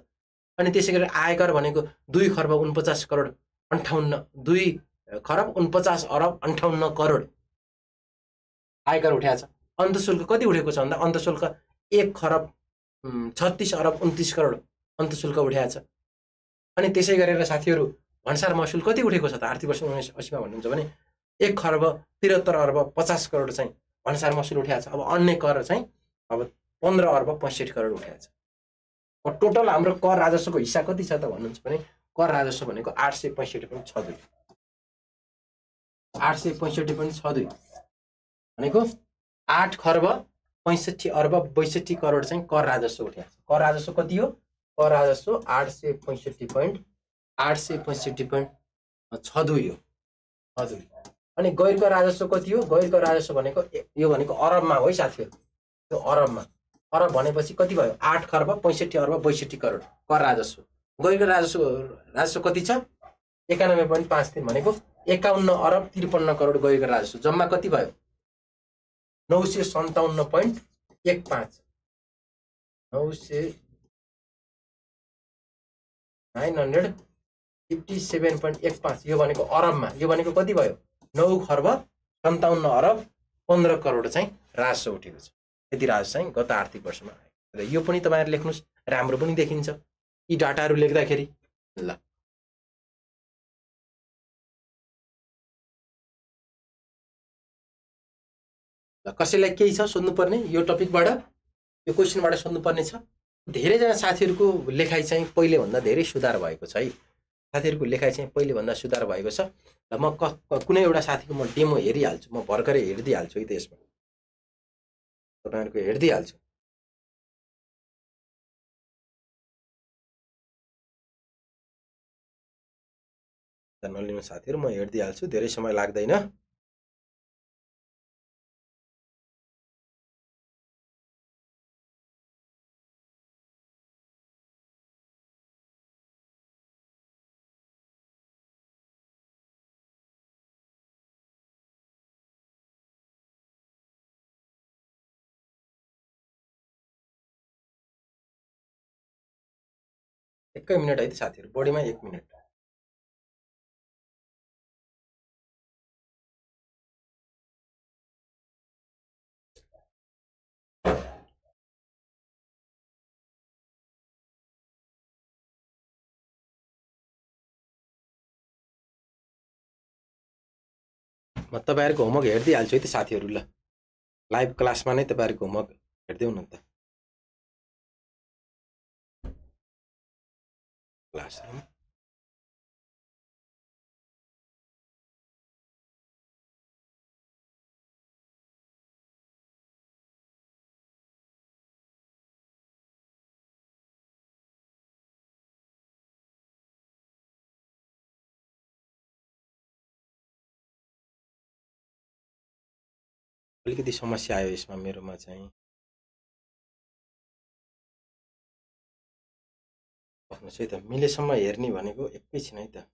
अनि त्यसै गरी आयकर भनेको 2 खरब 49 करोड 58 2 खरब 49 अरब 58 करोड आयकर उठेको छ। अन्तशुल्क कति उठेको छ भन्दा अन्तशुल्क 1 खरब 36 अरब 29 करोड अन्तशुल्क उठेको छ। अनि त्यसै गरेर साथीहरू भन्सार महसुल कति उठेको छ त आर्थिक वर्ष 1980 मा भन्नुहुन्छ भने 1 खरब 73 अर्ब 50 करोड चाहिँ भन्सार महसुल उठेको छ। अब अन्य कर चाहिँ अब 15 अर्ब 65 करोड उठेको छ। अब टोटल हाम्रो कर राजस्वको हिस्सा कति छ त भन्नुहुन्छ भने कर राजस्व भनेको 865.62 865.62 भनेको 8 खर्ब 65 अर्ब 62 करोड चाहिँ कर राजस्व उठेको छ। कर राजस्व कति हो? कर राजस्व 865.62 हो। हजुर, अनि गैर कर राजस्व कति हो? गैर कर राजस्व भनेको यो भनेको अरबमा हो है साथीहरू। यो अरबमा, अरब भनेपछि कति भयो? 8 खर्ब 65 अर्ब 62 करोड कर राजस्व। गैर कर राजस्व कति छ? 91.53 भनेको 51 अरब 53 करोड गैर कर राजस्व। जम्मा कति भयो? 957.15 957.15 यो भनेको अरबमा। यो भनेको कति भयो? 9 खर्ब 57 अरब 15 करोड चाहिँ राजस्व उठेको छ। यति राजस्व चाहिँ गत आर्थिक वर्षमा आयो। र यो पनि तपाईँहरूले लेख्नुहोस्, राम्रो पनि देखिन्छ। यी डाटाहरू लेख्दाखेरि। ल कसैलाई केही छ सोध्नुपर्ने यो टपिकबाट, यो क्वेसनबाट सोध्नुपर्ने छ? धेरैजना साथीहरूको लेखाइ चाहिँ पहिलेभन्दा धेरै सुधार भएको छ है। साथीहरूको लेखाइ चाहिँ पहिलेभन्दा सुधार भएको छ। र म कुनै एउटा साथीको म डेमो हेरिहाल्छु, म भर्खरै हेरिदिइहाल्छु है, त्यसमा तपाईँहरूको हेरिदिइहाल्छु। नलिनु साथीहरू, म हेरिदिइहाल्छु, धेरै समय लाग्दैन। एकै मिनट है त साथीहरू, बढीमा 1 मिनट। म तपाईँहरूको होमवर्क हेरिदिइहाल्छु है त साथीहरू। ल लाइभ क्लासमा नै तपाईँहरूको होमवर्क हेरिदेऊ न त। क्लासरुम अलिकति समस्या आयो यसमा मेरोमा चाहिँ। भन्नुहोस् है त, मिलेसम्म हेर्ने भनेको एकैछिन है त।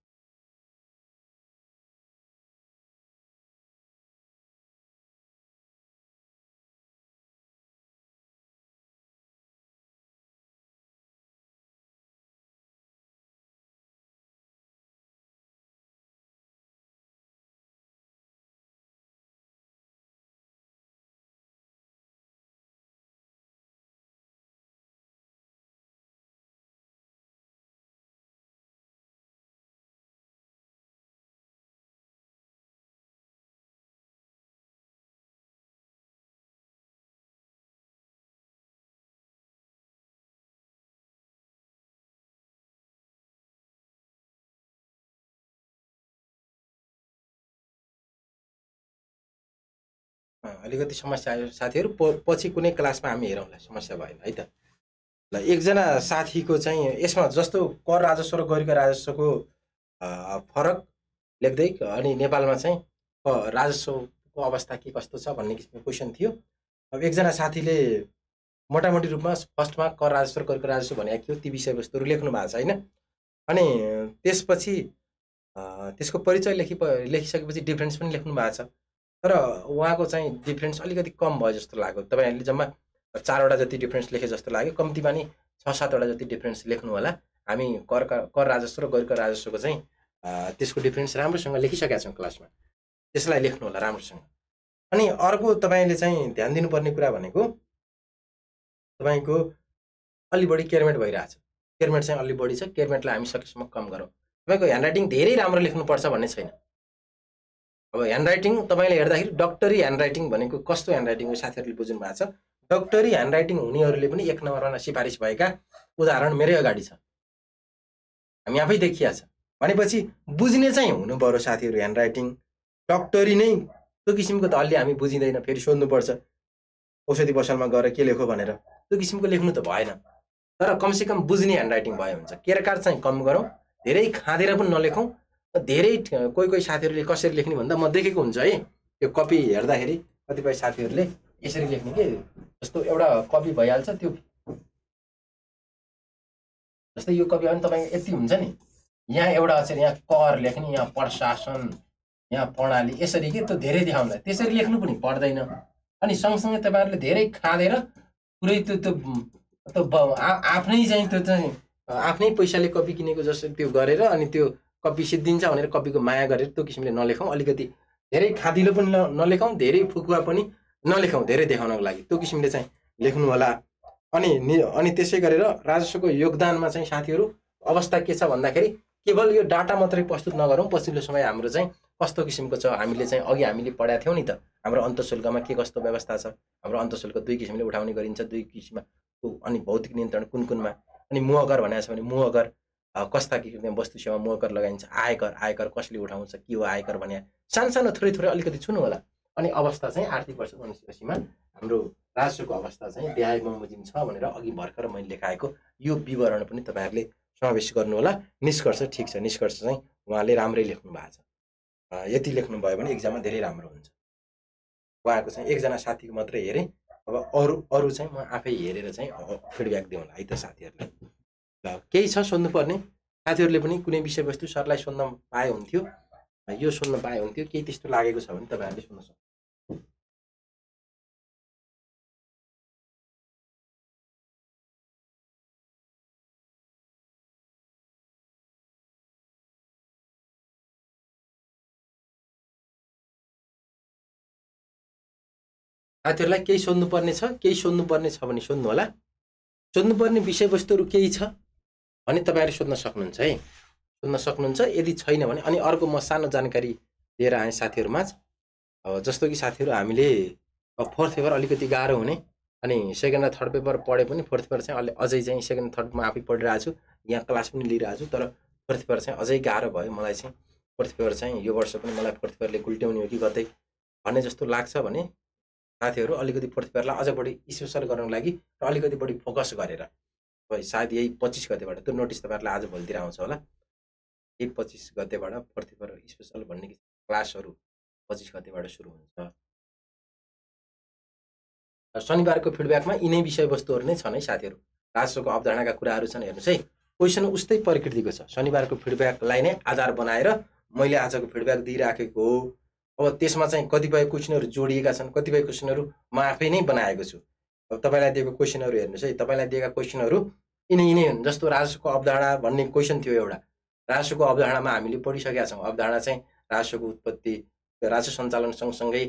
अलिकति समस्या आयो साथीहरू, पछि कुनै क्लासमा हामी हेरौँला, समस्या भएन है त। ल एकजना साथीको चाहिँ यसमा जस्तो कर राजस्व र गैर राजस्वको फरक लेख्दै, अनि नेपालमा चाहिँ राजस्वको अवस्था के कस्तो छ भन्ने किसिमको क्वेसन थियो। अब एकजना साथीले मोटामोटी रूपमा फर्स्टमा कर राजस्व र गैर राजस्व भनेको के हो ती विषयवस्तुहरू लेख्नु भएको छ होइन। अनि त्यसपछि त्यसको परिचय लेखिसकेपछि डिफ्रेन्स पनि लेख्नु भएको छ। तर उहाँको चाहिँ डिफ्रेन्स अलिकति कम भयो जस्तो लाग्यो। तपाईँहरूले जम्मा 4वटा जति डिफ्रेन्स लेखे जस्तो लाग्यो, कम्तीमा नि 6-7वटा जति डिफ्रेन्स लेख्नु होला। हामी कर राजस्व र गैर राजस्वको चाहिँ त्यसको डिफ्रेन्स राम्रोसँग लेखिसकेका छौँ क्लासमा, त्यसलाई लेख्नु होला राम्रोसँग। अनि अर्को तपाईँले चाहिँ ध्यान दिनुपर्ने कुरा भनेको तपाईँको अलि बढी केयरमेट भइरहेछ, केयरमेट चाहिँ अलि बढी छ, केयरमेटलाई हामी सकेसम्म कम गरौँ। तपाईँको ह्यान्डराइटिङ धेरै राम्रो लेख्नुपर्छ भन्ने छैन। अब ह्यान्डराइटिङ तपाईँले हेर्दाखेरि डक्टरी ह्यान्डराइटिङ भनेको कस्तो ह्यान्डराइटिङ हो साथीहरूले बुझ्नु भएको छ। डक्टरी ह्यान्डराइटिङ हुनेहरूले पनि 1 नम्बरमा सिफारिस भएका उदाहरण मेरै अगाडि छ, हामी आफै देखिया छ। भनेपछि बुझ्ने चाहिँ हुनु पर्यो साथीहरू ह्यान्डराइटिङ। डक्टरी नै त्यो किसिमको त अलि हामी बुझिँदैन, फेरि सोध्नुपर्छ औषधि पसलमा गएर के लेखो भनेर, त्यो किसिमको लेख्नु त भएन। तर कमसेकम बुझ्ने ह्यान्डराइटिङ भयो हुन्छ। केयरकार चाहिँ कम गरौँ, धेरै खाँदेर पनि नलेखौँ। धेरै कोही साथीहरूले कसरी लेख्ने भन्दा म देखेको हुन्छ है, त्यो कपी हेर्दाखेरि कतिपय साथीहरूले यसरी लेख्ने के, जस्तो एउटा कपी भइहाल्छ, त्यो जस्तै यो कपी भने तपाईँको यति हुन्छ नि, यहाँ एउटा अक्षर यहाँ कर लेख्ने, यहाँ प्रशासन, यहाँ प्रणाली, यसरी के त्यो धेरै देखाउँला, त्यसरी लेख्नु पनि पर्दैन। अनि सँगसँगै तपाईँहरूले धेरै खाँदेर पुरै त्यो आफ्नै चाहिँ त्यो चाहिँ आफ्नै पैसाले कपी किनेको जस्तो त्यो गरेर अनि त्यो कपी सिद्धिन्छ भनेर कपीको माया गरेर त्यो किसिमले नलेखौँ। अलिकति धेरै खादिलो पनि नलेखौँ, धेरै फुकुवा पनि नलेखौँ, धेरै देखाउनको लागि त्यो किसिमले चाहिँ लेख्नु होला। अनि त्यसै गरेर राजस्वको योगदानमा चाहिँ साथीहरू अवस्था के छ भन्दाखेरि केवल यो डाटा मात्रै प्रस्तुत नगरौँ, पछिल्लो समय हाम्रो चाहिँ कस्तो किसिमको छ, हामीले चाहिँ अघि हामीले पढाएको थियौँ नि त, हाम्रो अन्तशुल्कमा के कस्तो व्यवस्था छ। हाम्रो अन्तशुल्क 2 किसिमले उठाउने गरिन्छ, 2 किसिममा। अनि भौतिक नियन्त्रण कुन कुनमा, अनि मुहकर भनेको छ भने मुहकर कस्ता किसिमको वस्तु सेवा मुहकर लगाइन्छ, आयकर कसले उठाउँछ, के हो आयकर भने, सानो थोरै अलिकति छुनु होला। अनि अवस्था चाहिँ आर्थिक वर्ष 1980मा हाम्रो राजस्वको अवस्था चाहिँ व्यय बमोजिम छ भनेर अघि भर्खर मैले लेखाएको यो विवरण पनि तपाईँहरूले समावेश गर्नु होला। निष्कर्ष ठिक छ, निष्कर्ष चाहिँ उहाँले राम्रै लेख्नु भएको छ। यति लेख्नुभयो भने एक्जाममा धेरै राम्रो हुन्छ। उहाँको चाहिँ एकजना साथीको मात्रै हेरेँ, अब अरू चाहिँ म आफै हेरेर चाहिँ फिडब्याक दिउँला है त साथीहरूलाई। ल केही छ सोध्नुपर्ने? साथीहरूले पनि कुनै विषयवस्तु सरलाई सोध्न पाए हुन्थ्यो, यो सोध्न पाए हुन्थ्यो, केही त्यस्तो लागेको छ भने तपाईँहरूले सोध्न सक्नुहुन्छ। साथीहरूलाई केही सोध्नुपर्ने छ, केही सोध्नुपर्ने छ भने सोध्नु होला। सोध्नुपर्ने विषयवस्तुहरू केही छ भने तपाईँहरूले सोध्न सक्नुहुन्छ है, सोध्न सक्नुहुन्छ। यदि छैन भने अनि अर्को म सानो जानकारी लिएर आएँ साथीहरूमा। अब जस्तो कि साथीहरू हामीले फोर्थ पेपर अलिकति गाह्रो हुने, अनि सेकेन्ड र थर्ड पेपर पढे पनि फोर्थ पेपर चाहिँ अझै चाहिँ सेकेन्ड थर्डमा आफै पढिरहेको छु, यहाँ क्लास पनि लिइरहेको छु, तर फोर्थ पेपर चाहिँ अझै गाह्रो भयो मलाई चाहिँ। फोर्थ पेपर चाहिँ यो वर्ष पनि मलाई फोर्थ पेपरले गुल्ट्याउने हो कि कतै भन्ने जस्तो लाग्छ भने साथीहरू अलिकति फोर्थ पेपरलाई अझ बढी स्पेसल गर्नको लागि र अलिकति बढी फोकस गरेर सायद यही 25 गतेबाट त्यो नोटिस तपाईँहरूलाई आज भोलितिर आउँछ होला। यही 25 गतेबाट फोर्थ पेपर स्पेसल भन्ने क्लासहरू 25 गतेबाट सुरु हुन्छ। शनिबारको फिडब्याकमा यिनै विषयवस्तुहरू नै छन् है साथीहरू। राजस्वको अवधारणाका कुराहरू छन्, हेर्नुहोस् है। क्वेसन उस्तै प्रकृतिको छ, शनिबारको फिडब्याकलाई नै आधार बनाएर मैले आजको फिडब्याक दिइराखेको हो। अब त्यसमा चाहिँ कतिपय क्वेसनहरू जोडिएका छन्, कतिपय क्वेसनहरू म आफै नै बनाएको छु। अब तपाईँलाई दिएको क्वेसनहरू हेर्नुहोस् है, तपाईँलाई दिएका क्वेसनहरू यिनै हुन्। जस्तो राजस्वको अवधारणा भन्ने क्वेसन थियो एउटा, राजस्वको अवधारणामा हामीले पढिसकेका छौँ। अवधारणा चाहिँ राजस्वको उत्पत्ति, राजस्व सञ्चालन सँगसँगै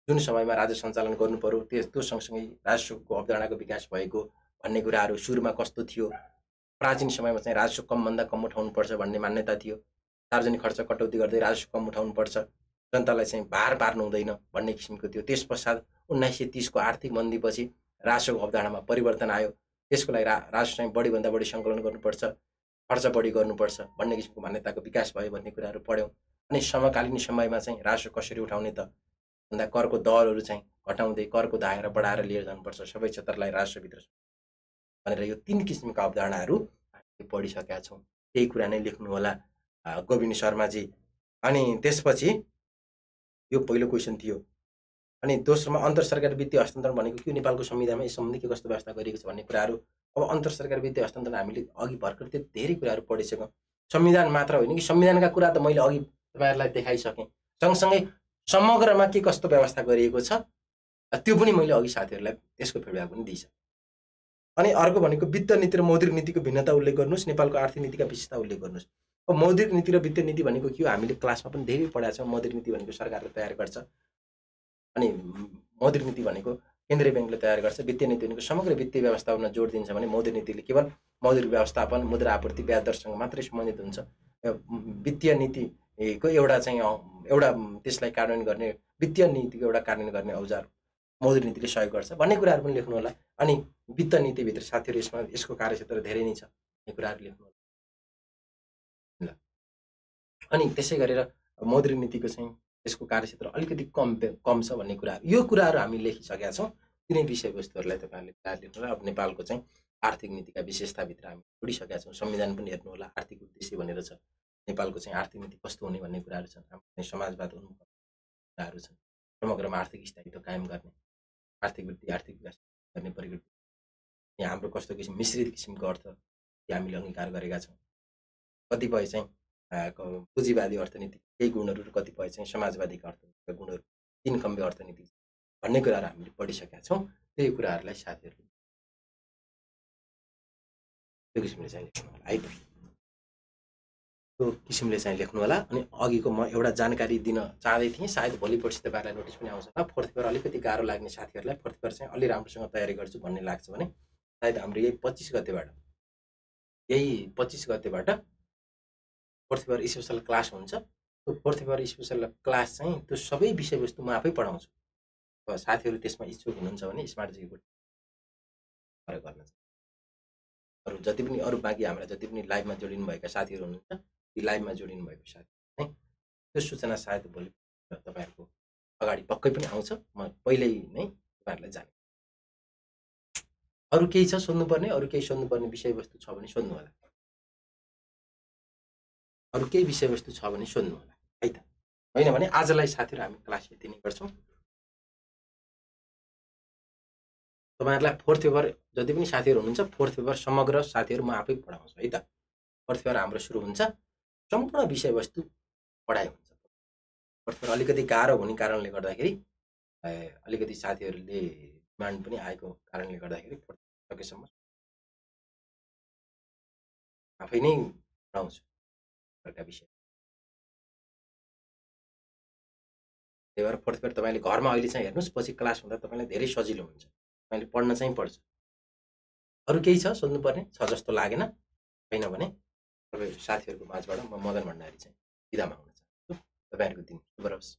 जुन समयमा राजस्व सञ्चालन गर्नु पर्यो त्यो सँगसँगै राजस्वको अवधारणाको विकास भएको भन्ने कुराहरू सुरुमा कस्तो थियो। प्राचीन समयमा चाहिँ राजस्व कमभन्दा कम उठाउनुपर्छ भन्ने मान्यता थियो। सार्वजनिक खर्च कटौती गर्दै राजस्व कम उठाउनुपर्छ, जनतालाई चाहिँ भार पार्नु हुँदैन भन्ने किसिमको थियो। त्यस पश्चात 1930 को आर्थिक मन्दीपछि राजस्वको अवधारणामा परिवर्तन आयो। त्यसको लागि राजस्व चाहिँ बढीभन्दा बढी सङ्कलन गर्नुपर्छ, खर्च बढी गर्नुपर्छ भन्ने किसिमको मान्यताको विकास भयो भन्ने कुराहरू पढ्यौँ। अनि समकालीन समयमा चाहिँ राजस्व कसरी उठाउने त भन्दा करको दरहरू चाहिँ घटाउँदै करको दायरा बढाएर लिएर जानुपर्छ, सबै क्षेत्रलाई राजस्वभित्र भनेर यो 3 किसिमका अवधारणाहरू हामीले पढिसकेका छौँ। त्यही कुरा नै लेख्नु होला गोविन्द शर्माजी। अनि त्यसपछि यो पहिलो क्वेसन थियो। अनि दोस्रोमा अन्तर सरकारी वित्तीय हस्तान्तरण भनेको के, नेपालको संविधानमा यस सम्बन्धी के कस्तो व्यवस्था गरिएको छ भन्ने कुराहरू। अब अन्तर सरकारी वित्तीय हस्तान्तरण हामीले अघि भर्खर त्यो धेरै कुराहरू पढिसक्यौँ। संविधान मात्र होइन कि, संविधानका कुरा त मैले अघि तपाईँहरूलाई देखाइसकेँ, सँगसँगै समग्रमा के कस्तो व्यवस्था गरिएको छ त्यो पनि मैले अघि साथीहरूलाई त्यसको फिडब्याक पनि दिइसकेँ। अनि अर्को भनेको वित्त नीति र मौद्रिक नीतिको भिन्नता उल्लेख गर्नुहोस्, नेपालको आर्थिक नीतिका विशेषता उल्लेख गर्नुहोस्। अब मौद्रिक नीति र वित्तीय नीति भनेको के हो हामीले क्लासमा पनि धेरै पढाएको छौँ। मौद्रिक नीति भनेको सरकारले तयार गर्छ, अनि मौद्रिक नीति भनेको केन्द्रीय ब्याङ्कले तयार गर्छ। वित्तीय नीति भनेको समग्र वित्तीय व्यवस्थापनमा जोड दिन्छ भने मौद्रिक नीतिले केवल मौद्रिक व्यवस्थापन, मुद्रा आपूर्ति, ब्याज दरसँग मात्रै सम्बन्धित हुन्छ। वित्तीय नीतिको एउटा चाहिँ एउटा त्यसलाई कार्यान्वयन गर्ने, वित्तीय नीतिको एउटा कार्यान्वयन गर्ने औजार मौद्रिक नीतिले सहयोग गर्छ भन्ने कुराहरू पनि लेख्नु होला। अनि वित्त नीतिभित्र साथीहरू यसको कार्यक्षेत्र धेरै नै छ, यो कुराहरू लेख्नु होला। अनि त्यसै गरेर मौद्रिक नीतिको चाहिँ यसको कार्यक्षेत्र अलिकति कम छ भन्ने कुराहरू, यो कुराहरू हामी लेखिसकेका छौँ। तिनै विषयवस्तुहरूलाई तपाईँहरूले लेख्नु होला। अब नेपालको चाहिँ आर्थिक नीतिका विशेषताभित्र हामी जोडिसकेका छौँ। संविधान पनि हेर्नु होला, आर्थिक उद्देश्य भनेर छ, नेपालको चाहिँ आर्थिक नीति कस्तो हुने भन्ने कुराहरू छन्। हाम्रो समाजवाद हुनु कुराहरू छन्, समग्रमा आर्थिक स्थायित्व कायम गर्ने, आर्थिक वृद्धि, आर्थिक विकास गर्ने प्रकृति, यहाँ हाम्रो कस्तो किसिम मिश्रित किसिमको अर्थ हामीले अङ्गीकार गरेका छौँ। कतिपय चाहिँ पुँजीवादी अर्थनीति केही गुणहरू र कतिपय चाहिँ समाजवादीका अर्थनीतिका गुणहरू, 3 खम्बे अर्थनीति भन्ने कुराहरू हामीले पढिसकेका छौँ। त्यही कुराहरूलाई साथीहरूले त्यो किसिमले चाहिँ लेख्नु होला है त, त्यो किसिमले चाहिँ लेख्नु होला। अनि अघिको म एउटा जानकारी दिन चाहँदै थिएँ, सायद भोलि पर्सि तपाईँहरूलाई नोटिस पनि आउँछ होला। फोर्थ पेपर अलिकति गाह्रो लाग्ने साथीहरूलाई फोर्थ पेपर चाहिँ अलि राम्रोसँग तयारी गर्छु भन्ने लाग्छ भने सायद हाम्रो यही 25 गतेबाट फोर्थ पेपर स्पेसल क्लास हुन्छ। त्यो फोर्थ पेपर स्पेसल क्लास चाहिँ त्यो सबै विषयवस्तु म आफै पढाउँछु। साथीहरू त्यसमा इच्छुक हुनुहुन्छ भने स्मार्ट जीको प्रयोग गर्न सक्नुहुन्छ। अरू जति पनि अरू बाँकी हाम्रा जति पनि लाइभमा जोडिनुभएका साथीहरू हुनुहुन्छ, ती लाइभमा जोडिनुभएको साथी चाहिँ त्यो सूचना सायद भोलि तपाईँहरूको अगाडि पक्कै पनि आउँछ। म पहिल्यै नै तपाईँहरूलाई जाने। अरू केही छ सोध्नुपर्ने? अरू केही सोध्नुपर्ने विषयवस्तु छ भने सोध्नु होला। अरू केही विषयवस्तु छ भने सोध्नु होला है त। होइन भने आजलाई साथीहरू हामी क्लास यति नै गर्छौँ। तपाईँहरूलाई फोर्थ पेपर जति पनि साथीहरू हुनुहुन्छ फोर्थ पेपर समग्र साथीहरू म आफै पढाउँछु है त। फोर्थ पेपर हाम्रो सुरु हुन्छ, सम्पूर्ण विषयवस्तु पढाइ हुन्छ। फोर्थ पेपर अलिकति गाह्रो हुने कारणले गर्दाखेरि अलिकति साथीहरूले डिमान्ड पनि आएको कारणले गर्दाखेरि फोर्थ सकेसम्म आफै नै पढाउँछु विषय। त्यही भएर फोर्थ पेपर तपाईँले घरमा अहिले चाहिँ हेर्नुहोस्, पछि क्लास हुँदा तपाईँलाई धेरै सजिलो हुन्छ। तपाईँले पढ्न चाहिँ पर्छ। अरू केही छ सोध्नुपर्ने? छ जस्तो लागेन। होइन भने तपाईँ साथीहरूको माझबाट म मदन भण्डारी चाहिँ बिदा माग्न चाहन्छु। तपाईँहरूको दिन शुभ रहोस्।